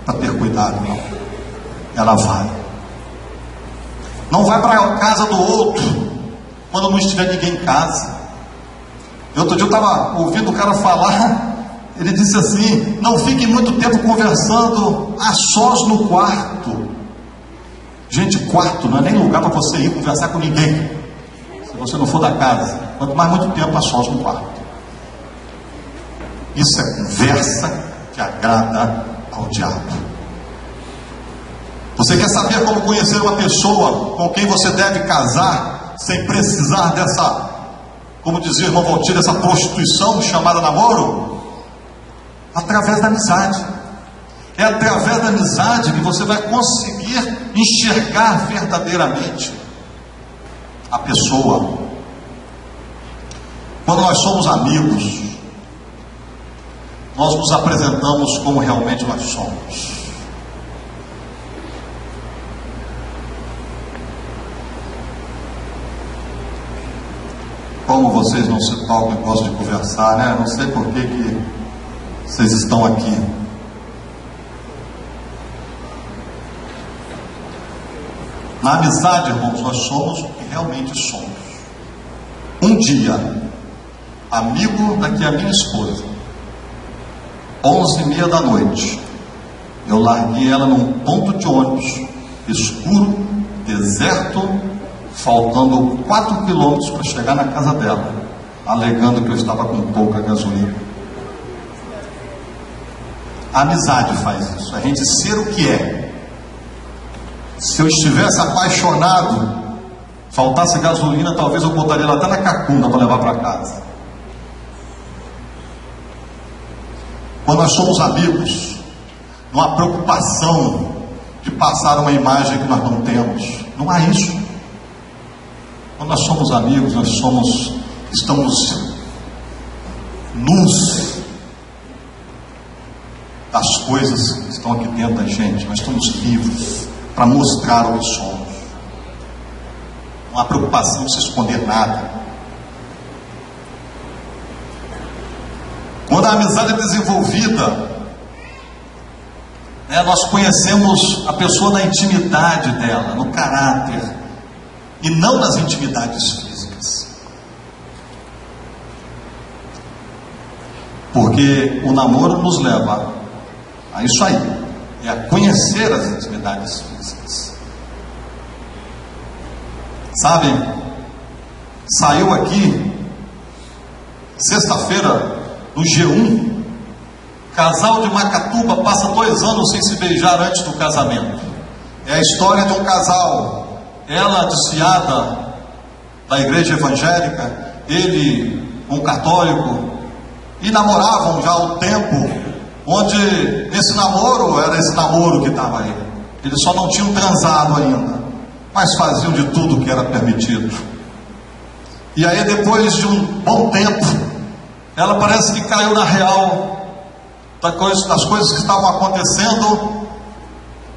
[SPEAKER 2] para ter cuidado, não. Ela vai. Não vai para a casa do outro quando não estiver ninguém em casa. E outro dia eu estava ouvindo o cara falar. Ele disse assim: não fique muito tempo conversando a sós no quarto. Gente, quarto não é nem lugar para você ir conversar com ninguém, se você não for da casa. Quanto mais muito tempo a sós no quarto. Isso é conversa que agrada ao diabo. Você quer saber como conhecer uma pessoa com quem você deve casar sem precisar dessa, como dizia o irmão Valtir, dessa prostituição chamada namoro? Através da amizade. É através da amizade que você vai conseguir enxergar verdadeiramente a pessoa. Quando nós somos amigos, nós nos apresentamos como realmente nós somos. Como vocês não se tocam e gostam de conversar, né? Não sei por que vocês estão aqui. Na amizade, irmãos, nós somos o que realmente somos. Um dia, amigo daqui a minha esposa, 11h30 da noite, eu larguei ela num ponto de ônibus escuro, deserto, faltando 4 quilômetros para chegar na casa dela, alegando que eu estava com pouca gasolina. A amizade faz isso, a gente ser o que é. Se eu estivesse apaixonado, faltasse gasolina, talvez eu botaria ela até na cacunda para levar para casa. Quando nós somos amigos, não há preocupação de passar uma imagem que nós não temos. Não há isso. Quando nós somos amigos, estamos nus das coisas que estão aqui dentro da gente. Nós estamos livres para mostrar o que somos. Não há preocupação de se esconder nada. Quando a amizade é desenvolvida, nós conhecemos a pessoa na intimidade dela, no caráter, e não nas intimidades físicas. Porque o namoro nos leva a isso aí, é a conhecer as intimidades físicas. Sabem, saiu aqui, sexta-feira, no G1, casal de Macatuba passa 2 anos sem se beijar antes do casamento. É a história de um casal, ela desfiada da igreja evangélica, ele um católico, e namoravam já há um tempo, onde esse namoro era esse namoro que estava aí. Eles só não tinham transado ainda, mas faziam de tudo que era permitido. E aí, depois de um bom tempo, ela parece que caiu na real das coisas que estavam acontecendo,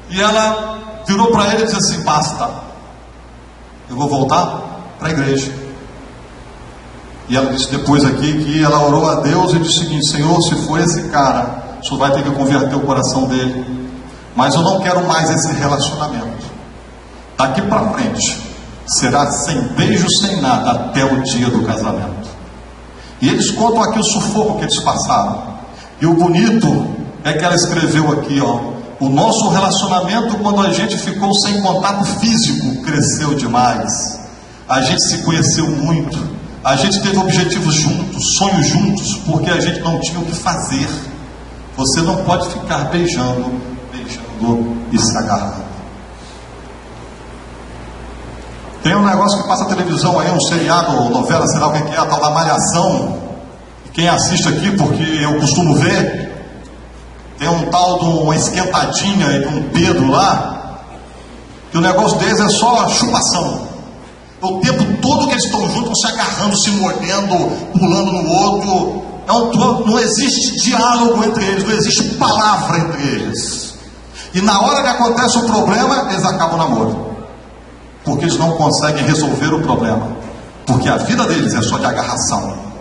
[SPEAKER 2] e ela virou para ele e disse assim: basta, eu vou voltar para a igreja. E ela disse depois aqui que ela orou a Deus e disse o seguinte: Senhor, se for esse cara, o Senhor vai ter que converter o coração dele, mas eu não quero mais esse relacionamento. Daqui para frente será sem beijo, sem nada, até o dia do casamento. E eles contam aqui o sufoco que eles passaram. E o bonito é que ela escreveu aqui, o nosso relacionamento, quando a gente ficou sem contato físico, cresceu demais. A gente se conheceu muito, a gente teve objetivos juntos, sonhos juntos, porque a gente não tinha o que fazer. Você não pode ficar beijando e se agarrando. Tem um negócio que passa na televisão aí, um seriado ou novela, sei lá o que é, a tal da Malhação. Quem assiste aqui, porque eu costumo ver, tem um tal de uma esquentadinha aí com um Pedro lá, que o negócio deles é só chupação. O tempo todo que eles estão juntos, se agarrando, se mordendo, pulando no outro. Não existe diálogo entre eles, não existe palavra entre eles. E na hora que acontece o problema, eles acabam o namoro, porque eles não conseguem resolver o problema, porque a vida deles é só de agarração.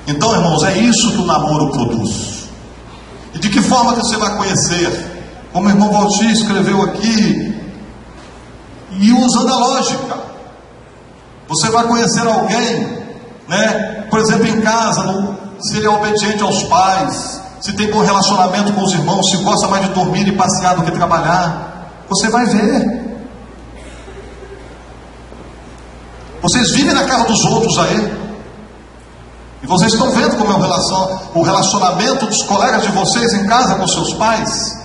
[SPEAKER 2] Então, irmãos, é isso que o namoro produz. E de que forma que você vai conhecer? Como o irmão Valtir escreveu aqui, e usando a lógica, você vai conhecer alguém, por exemplo, em casa, se ele é obediente aos pais, se tem bom relacionamento com os irmãos, se gosta mais de dormir e passear do que trabalhar. Você vai ver. Vocês vivem na casa dos outros aí, e vocês estão vendo como é o relacionamento dos colegas de vocês em casa com seus pais.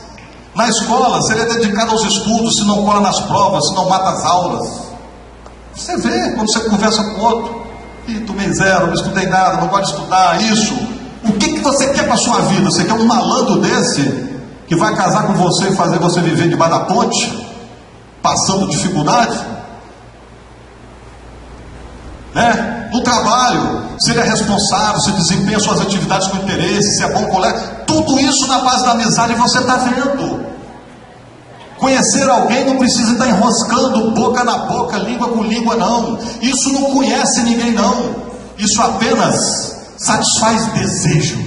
[SPEAKER 2] Na escola, se ele é dedicado aos estudos, se não cola nas provas, se não mata as aulas. Você vê quando você conversa com o outro: ih, tomei 0, não estudei nada, não gosto de estudar, isso. O que você quer para a sua vida? Você quer um malandro desse, que vai casar com você e fazer você viver debaixo da ponte, passando dificuldade? No trabalho, se ele é responsável, se desempenha suas atividades com interesse, se é bom colega, tudo isso na base da amizade você está vendo. Conhecer alguém não precisa estar enroscando boca na boca, língua com língua, não. Isso não conhece ninguém, não. Isso apenas satisfaz desejo.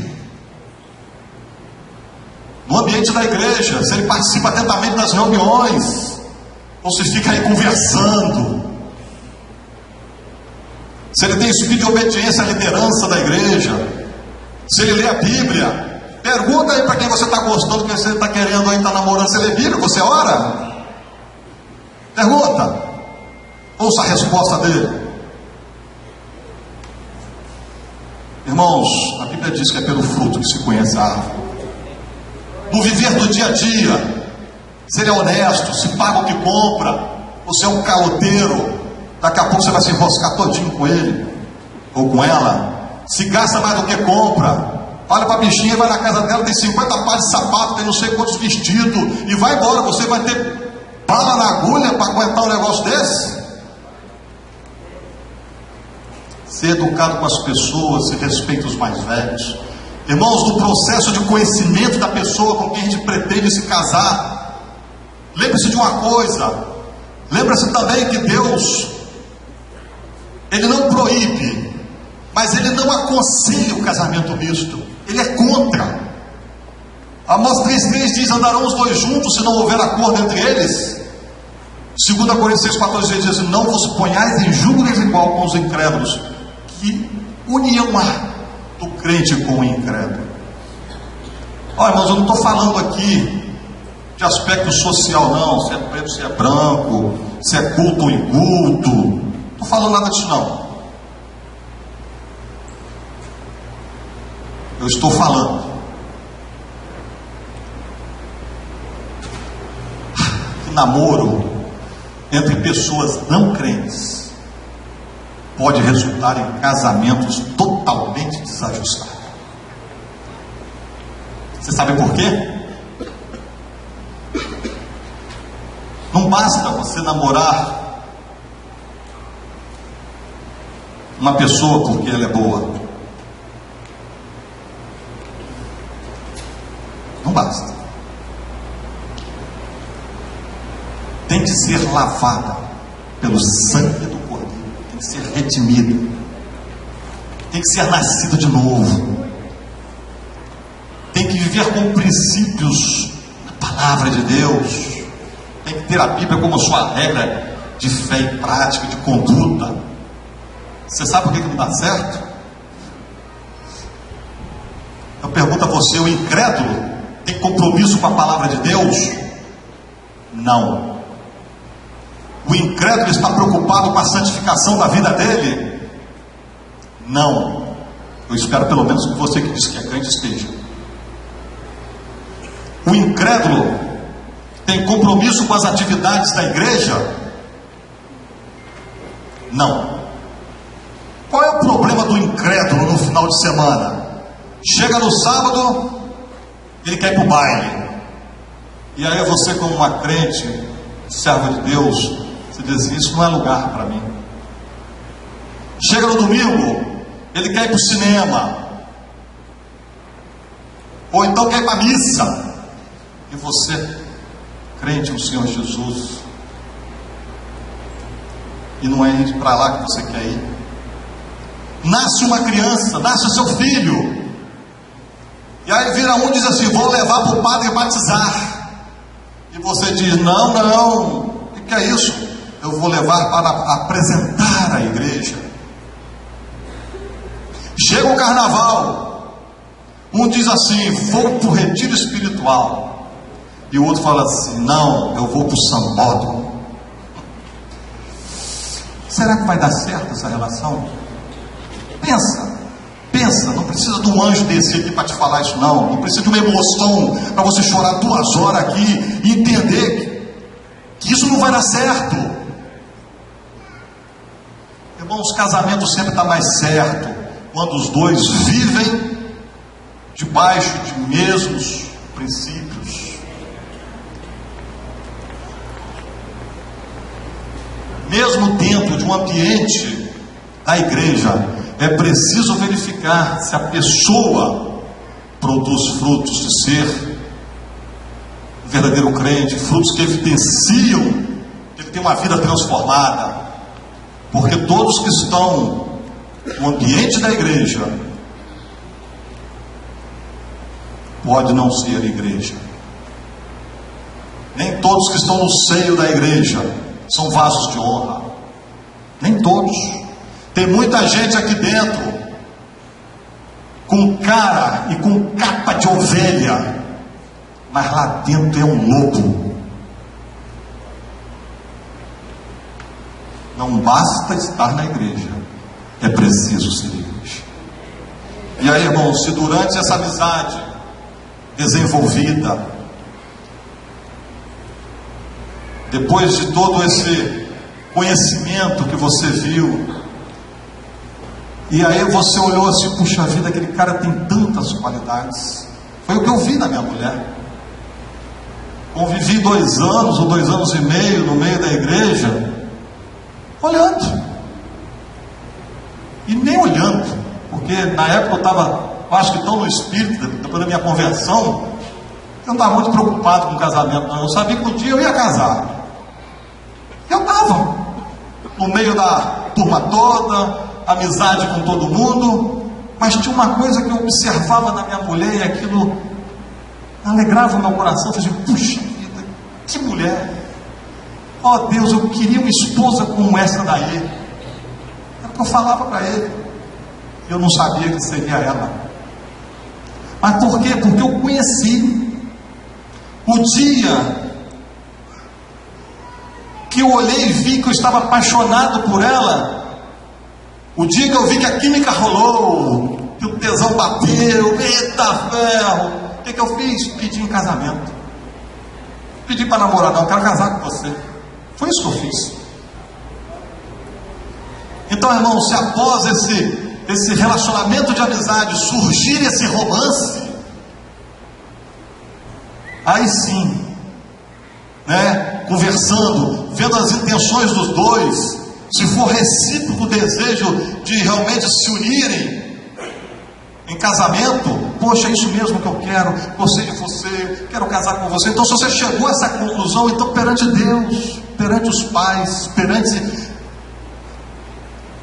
[SPEAKER 2] No ambiente da igreja, se ele participa atentamente das reuniões, ou se fica aí conversando, se ele tem espírito de obediência à liderança da igreja, se ele lê a Bíblia, pergunta aí para quem você está gostando, quem você está querendo aí, está namorando. Você lê Bíblia? Você ora? Pergunta. Ouça a resposta dele. Irmãos, a Bíblia diz que é pelo fruto que se conhece a árvore. No viver do dia a dia, se ele é honesto, se paga o que compra, você é um caloteiro, daqui a pouco você vai se enroscar todinho com ele ou com ela. Se gasta mais do que compra, olha para a bichinha, vai na casa dela, tem 50 pares de sapato, tem não sei quantos vestidos, e vai embora. Você vai ter bala na agulha para aguentar um negócio desse? Ser educado com as pessoas, se respeita os mais velhos. Irmãos, no processo de conhecimento da pessoa com quem a gente pretende se casar, lembre-se de uma coisa, lembre-se também que Deus, Ele não proíbe, mas Ele não aconselha o casamento misto, Ele é contra. Amós 3,3 diz: andarão os dois juntos se não houver acordo entre eles. 2 Coríntios 6,14 diz assim: não vos ponhais em julgo desigual com os incrédulos. Que união há do crente com o incrédulo? Olha, irmãos, eu não estou falando aqui de aspecto social, não, se é preto, se é branco, se é culto ou inculto, não estou falando nada disso, não. Eu estou falando que namoro entre pessoas não crentes pode resultar em casamentos totalmente desajustados. Você sabe por quê? Não basta você namorar uma pessoa porque ela é boa. Não basta. Tem que ser lavada pelo sangue do Cordeiro, tem que ser redimida, tem que ser nascida de novo, tem que viver com princípios da palavra de Deus, tem que ter a Bíblia como sua regra de fé e prática, de conduta. Você sabe por que não dá certo? Eu pergunto a você: o incrédulo tem compromisso com a palavra de Deus? Não. O incrédulo está preocupado com a santificação da vida dele? Não. Eu espero pelo menos que você que diz que é crente esteja. O incrédulo tem compromisso com as atividades da igreja? Não. Qual é o problema do incrédulo no final de semana? Chega no sábado, ele quer ir para o baile. E aí você, como uma crente, serva de Deus, você diz assim: isso não é lugar para mim. Chega no domingo, ele quer ir para o cinema, ou então quer ir para a missa. E você, crente no Senhor Jesus, e não é ir para lá que você quer ir. Nasce uma criança, nasce o seu filho, e aí vira um e diz assim: vou levar para o padre batizar. E você diz: não, o que é isso? Eu vou levar para apresentar a igreja. Chega o carnaval, um diz assim: vou para o retiro espiritual. E o outro fala assim: não, eu vou para o sambódromo. Será que vai dar certo essa relação? Pensa, não precisa de um anjo descer aqui para te falar isso, não precisa de uma emoção para você chorar 2 horas aqui e entender que isso não vai dar certo. Irmãos, os casamentos sempre estão mais certo quando os dois vivem debaixo de mesmos princípios. Mesmo dentro de um ambiente da igreja, é preciso verificar se a pessoa produz frutos de ser verdadeiro crente, frutos que evidenciam que ele tem uma vida transformada. Porque todos que estão no ambiente da igreja pode não ser igreja. Nem todos que estão no seio da igreja são vasos de honra. Nem todos. Tem muita gente aqui dentro com cara e com capa de ovelha, mas lá dentro é um lobo. Não basta estar na igreja, é preciso ser igreja. E aí, irmão, se durante essa amizade desenvolvida, depois de todo esse conhecimento que você viu, E aí você olhou assim, puxa vida, aquele cara tem tantas qualidades. Foi o que eu vi na minha mulher. Convivi 2 anos ou 2 anos e meio no meio da igreja, olhando. E nem olhando, porque na época eu estava, acho que tão no espírito, depois da minha conversão, eu não estava muito preocupado com o casamento, não. Eu sabia que um dia eu ia casar. Eu estava no meio da turma toda, amizade com todo mundo, mas tinha uma coisa que eu observava na minha mulher e aquilo alegrava o meu coração. Eu falei, puxa vida, que mulher! Ó Deus, eu queria uma esposa como essa daí. Era o que eu falava para ele. Eu não sabia que seria ela. Mas por quê? Porque eu conheci. O dia que eu olhei e vi que eu estava apaixonado por ela, o dia que eu vi que a química rolou, que o tesão bateu, eita ferro, o que eu fiz? Pedi em casamento. Pedi para namorar, não, eu quero casar com você. Foi isso que eu fiz. Então, irmão, se após esse relacionamento de amizade surgir esse romance, aí sim, né, conversando, vendo as intenções dos dois, se for recíproco o desejo de realmente se unirem em casamento, poxa, é isso mesmo que eu quero, gostei de você, quero casar com você. Então, se você chegou a essa conclusão, então perante Deus, perante os pais, perante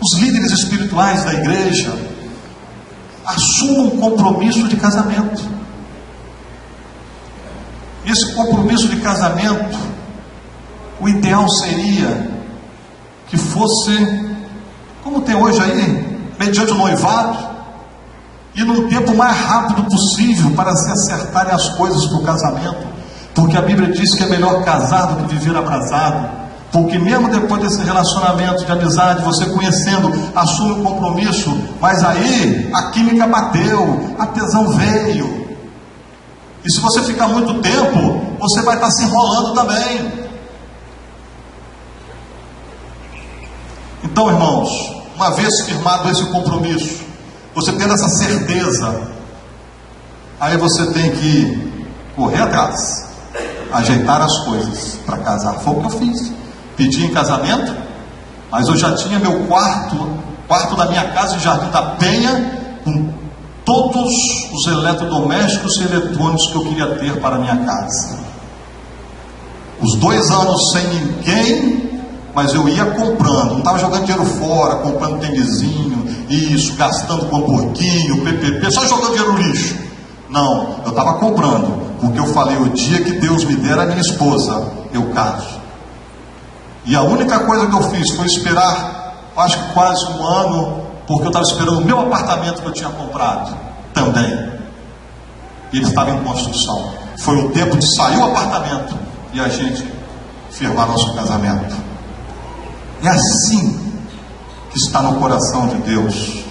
[SPEAKER 2] os líderes espirituais da igreja, assuma um compromisso de casamento. Esse compromisso de casamento, o ideal seria que fosse, como tem hoje aí, mediante o noivado, e no tempo mais rápido possível para se acertarem as coisas para o casamento, porque a Bíblia diz que é melhor casar do que viver abrasado. Porque mesmo depois desse relacionamento de amizade, você conhecendo, assume um compromisso, mas aí a química bateu, a tesão veio. E se você ficar muito tempo, você vai estar se enrolando também. Então, irmãos, uma vez firmado esse compromisso, você tendo essa certeza, aí você tem que correr atrás, ajeitar as coisas para casar. Foi o que eu fiz. Pedi em casamento, mas eu já tinha meu quarto da minha casa em Jardim da Penha, com todos os eletrodomésticos e eletrônicos que eu queria ter para a minha casa. Os 2 anos sem ninguém, mas eu ia comprando, não estava jogando dinheiro fora, comprando tênisinho, isso, gastando com porquinho, PPP, só jogando dinheiro no lixo. Não, eu estava comprando, porque eu falei, o dia que Deus me der a minha esposa, eu caso. E a única coisa que eu fiz foi esperar, acho que quase 1 ano, porque eu estava esperando o meu apartamento que eu tinha comprado também. E ele estava em construção. Foi o tempo de sair o apartamento e a gente firmar nosso casamento. É assim que está no coração de Deus.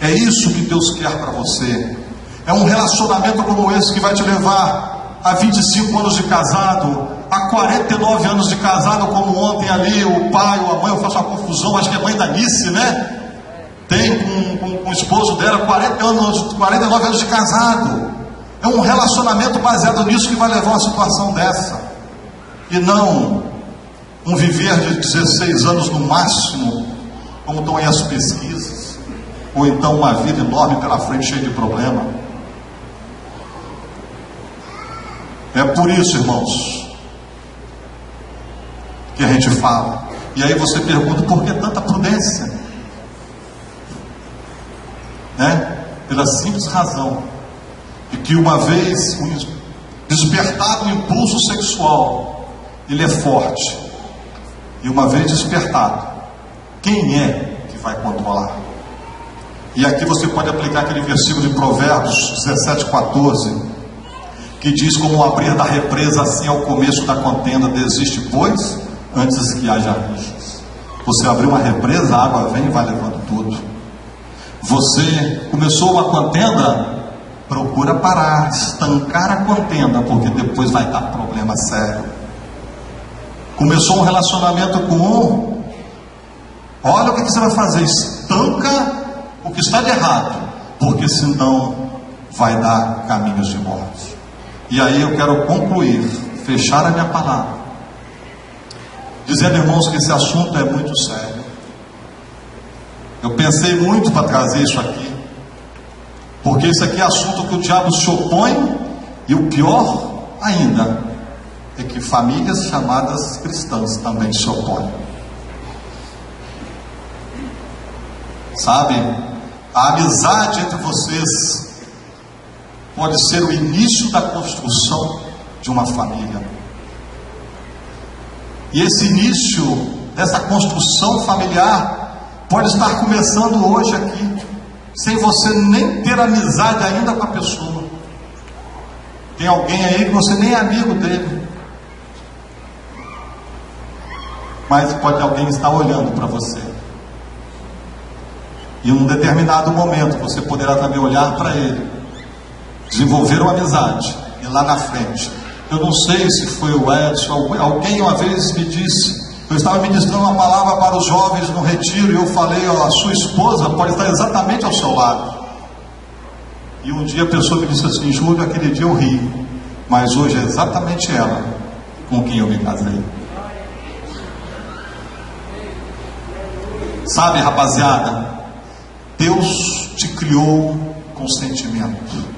[SPEAKER 2] É isso que Deus quer para você. É um relacionamento como esse que vai te levar a 25 anos de casado, a 49 anos de casado, como ontem ali, o pai ou a mãe, eu faço uma confusão, acho que é a mãe da Nice, né? Tem com o esposo dela 49 anos de casado. É um relacionamento baseado nisso que vai levar a uma situação dessa. E não um viver de 16 anos no máximo, como estão aí as pesquisas, ou então uma vida enorme pela frente, cheia de problema. É por isso, irmãos, que a gente fala. E aí você pergunta, por que tanta prudência? Né? Pela simples razão de que uma vez despertado o impulso sexual, ele é forte. E uma vez despertado, quem é que vai controlar? E aqui você pode aplicar aquele versículo de Provérbios 17:14, que diz, como o abrir da represa, assim é o começo da contenda, desiste, pois, antes que haja rixas. Você abriu uma represa, a água vem e vai levando tudo. Você começou uma contenda, procura parar, estancar a contenda, porque depois vai dar problema sério. Começou um relacionamento com um, olha o que você vai fazer, estanca o que está de errado, porque senão vai dar caminhos de morte. E aí eu quero concluir, fechar a minha palavra, dizendo, irmãos, que esse assunto é muito sério. Eu pensei muito para trazer isso aqui, porque esse aqui é assunto que o diabo se opõe, e o pior ainda é que famílias chamadas cristãs também se opõem. Sabe, a amizade entre vocês pode ser o início da construção de uma família. E esse início dessa construção familiar pode estar começando hoje aqui, sem você nem ter amizade ainda com a pessoa. Tem alguém aí que você nem é amigo dele, mas pode alguém estar olhando para você. E em um determinado momento você poderá também olhar para ele, desenvolver uma amizade, e lá na frente, eu não sei se foi o Edson, alguém uma vez me disse, eu estava ministrando uma palavra para os jovens no retiro, e eu falei, ó, a sua esposa pode estar exatamente ao seu lado. E um dia a pessoa me disse assim, Júlio, aquele dia eu ri, mas hoje é exatamente ela com quem eu me casei. Sabe, rapaziada, Deus te criou com sentimento.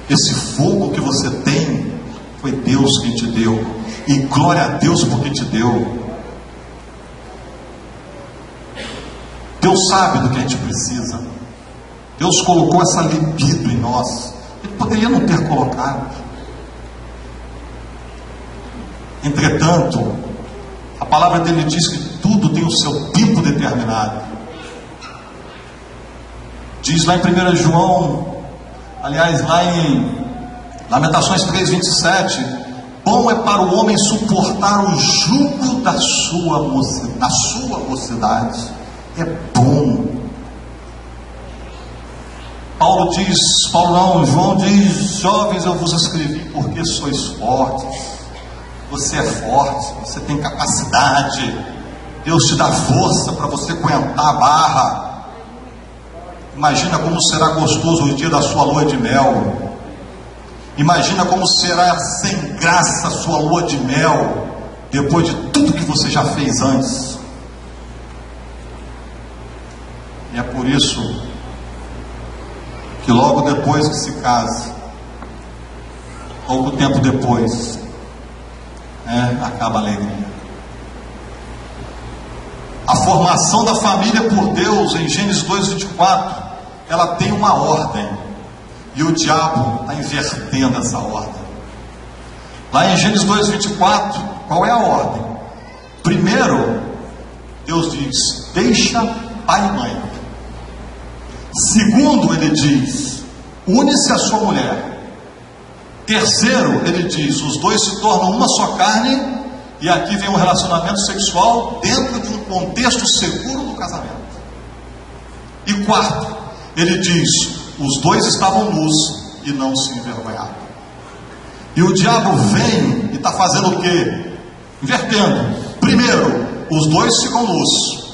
[SPEAKER 2] Esse fogo que você tem, foi Deus quem te deu. E glória a Deus porque te deu. Deus sabe do que a gente precisa. Deus colocou essa libido em nós. Ele poderia não ter colocado. Entretanto, a palavra dele diz que tudo tem o seu tempo determinado. Diz lá em 1 João, aliás, lá em Lamentações 3:27, bom é para o homem suportar o jugo da sua mocidade. É bom. João diz, jovens, eu vos escrevi porque sois fortes. Você é forte, você tem capacidade. Deus te dá força para você aguentar a barra. Imagina como será gostoso o dia da sua lua de mel. Imagina como será sem graça a sua lua de mel, depois de tudo que você já fez antes. E é por isso que logo depois que se casa, pouco tempo depois, acaba a alegria. A formação da família por Deus, em Gênesis 2:24, ela tem uma ordem, e o diabo está invertendo essa ordem. Lá em Gênesis 2:24, qual é a ordem? Primeiro, Deus diz, deixa pai e mãe. Segundo, ele diz, une-se a sua mulher. Terceiro, ele diz, os dois se tornam uma só carne. E aqui vem um relacionamento sexual dentro de um contexto seguro do casamento. E quarto, ele diz, os dois estavam nus e não se envergonharam. E o diabo vem e está fazendo o quê? Invertendo. Primeiro, os dois ficam nus.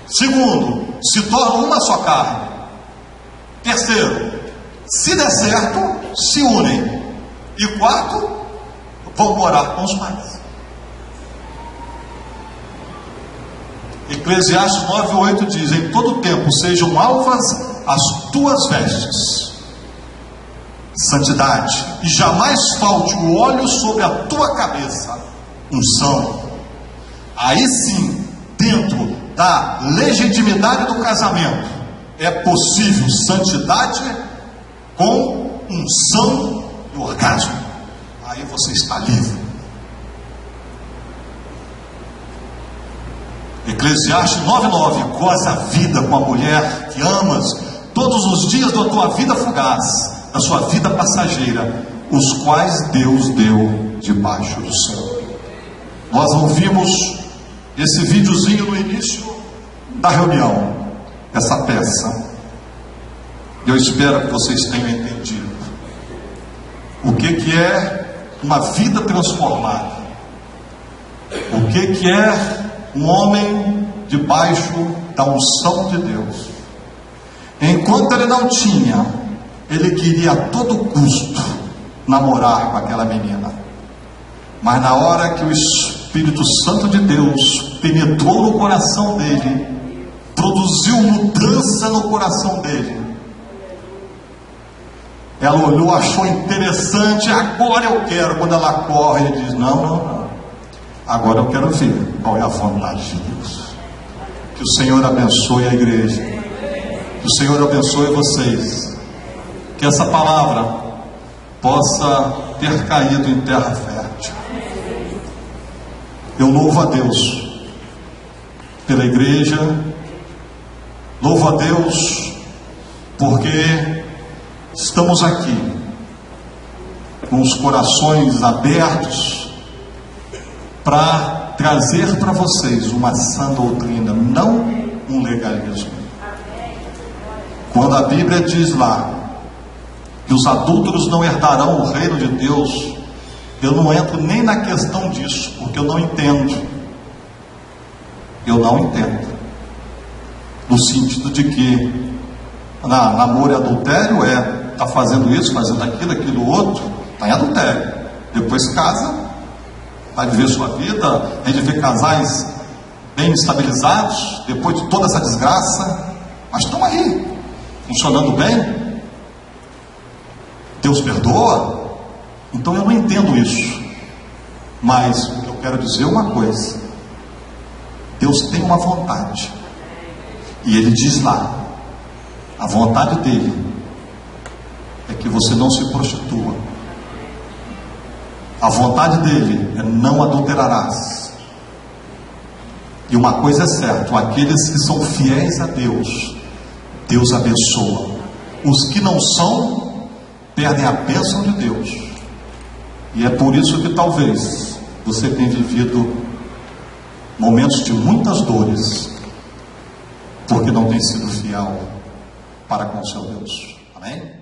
[SPEAKER 2] Segundo, se tornam uma só carne. Terceiro, se der certo, se unem. E quarto, vão morar com os pais. Eclesiastes 9:8 diz, em todo tempo sejam alvas as tuas vestes, santidade, e jamais falte o óleo sobre a tua cabeça, unção. Aí sim, dentro da legitimidade do casamento, é possível santidade com unção e orgasmo. Aí você está livre. Eclesiastes 9:9, goza a vida com a mulher que amas todos os dias da tua vida fugaz, da sua vida passageira, os quais Deus deu debaixo do céu. Nós ouvimos esse videozinho no início da reunião, essa peça. Eu espero que vocês tenham entendido o que é uma vida transformada, o que é um homem debaixo da unção de Deus, Enquanto ele não tinha, ele queria a todo custo namorar com aquela menina. Mas na hora que o Espírito Santo de Deus penetrou no coração dele, produziu mudança no coração dele, ela olhou, achou interessante, agora eu quero. Quando ela corre, ele diz: não, agora eu quero ver qual é a vontade de Deus. Que o Senhor abençoe a igreja, que o Senhor abençoe vocês, que essa palavra possa ter caído em terra fértil. Eu louvo a Deus pela igreja, louvo a Deus porque estamos aqui com os corações abertos para trazer para vocês uma sã doutrina, não um legalismo. Quando a Bíblia diz lá que os adúlteros não herdarão o reino de Deus, eu não entro nem na questão disso, porque eu não entendo. Eu não entendo. No sentido de que namoro e adultério está fazendo isso, fazendo aquilo outro, está em adultério. Depois casa, vai viver sua vida. A gente vê casais bem estabilizados, depois de toda essa desgraça, mas estão aí, funcionando bem. Deus perdoa. Então eu não entendo isso. Mas o que eu quero dizer é uma coisa: Deus tem uma vontade, e Ele diz lá, a vontade dele é que você não se prostitua. A vontade dele é: não adulterarás. E uma coisa é certa: aqueles que são fiéis a Deus, Deus abençoa. Os que não são, perdem a bênção de Deus. E é por isso que talvez você tenha vivido momentos de muitas dores, porque não tem sido fiel para com o seu Deus. Amém?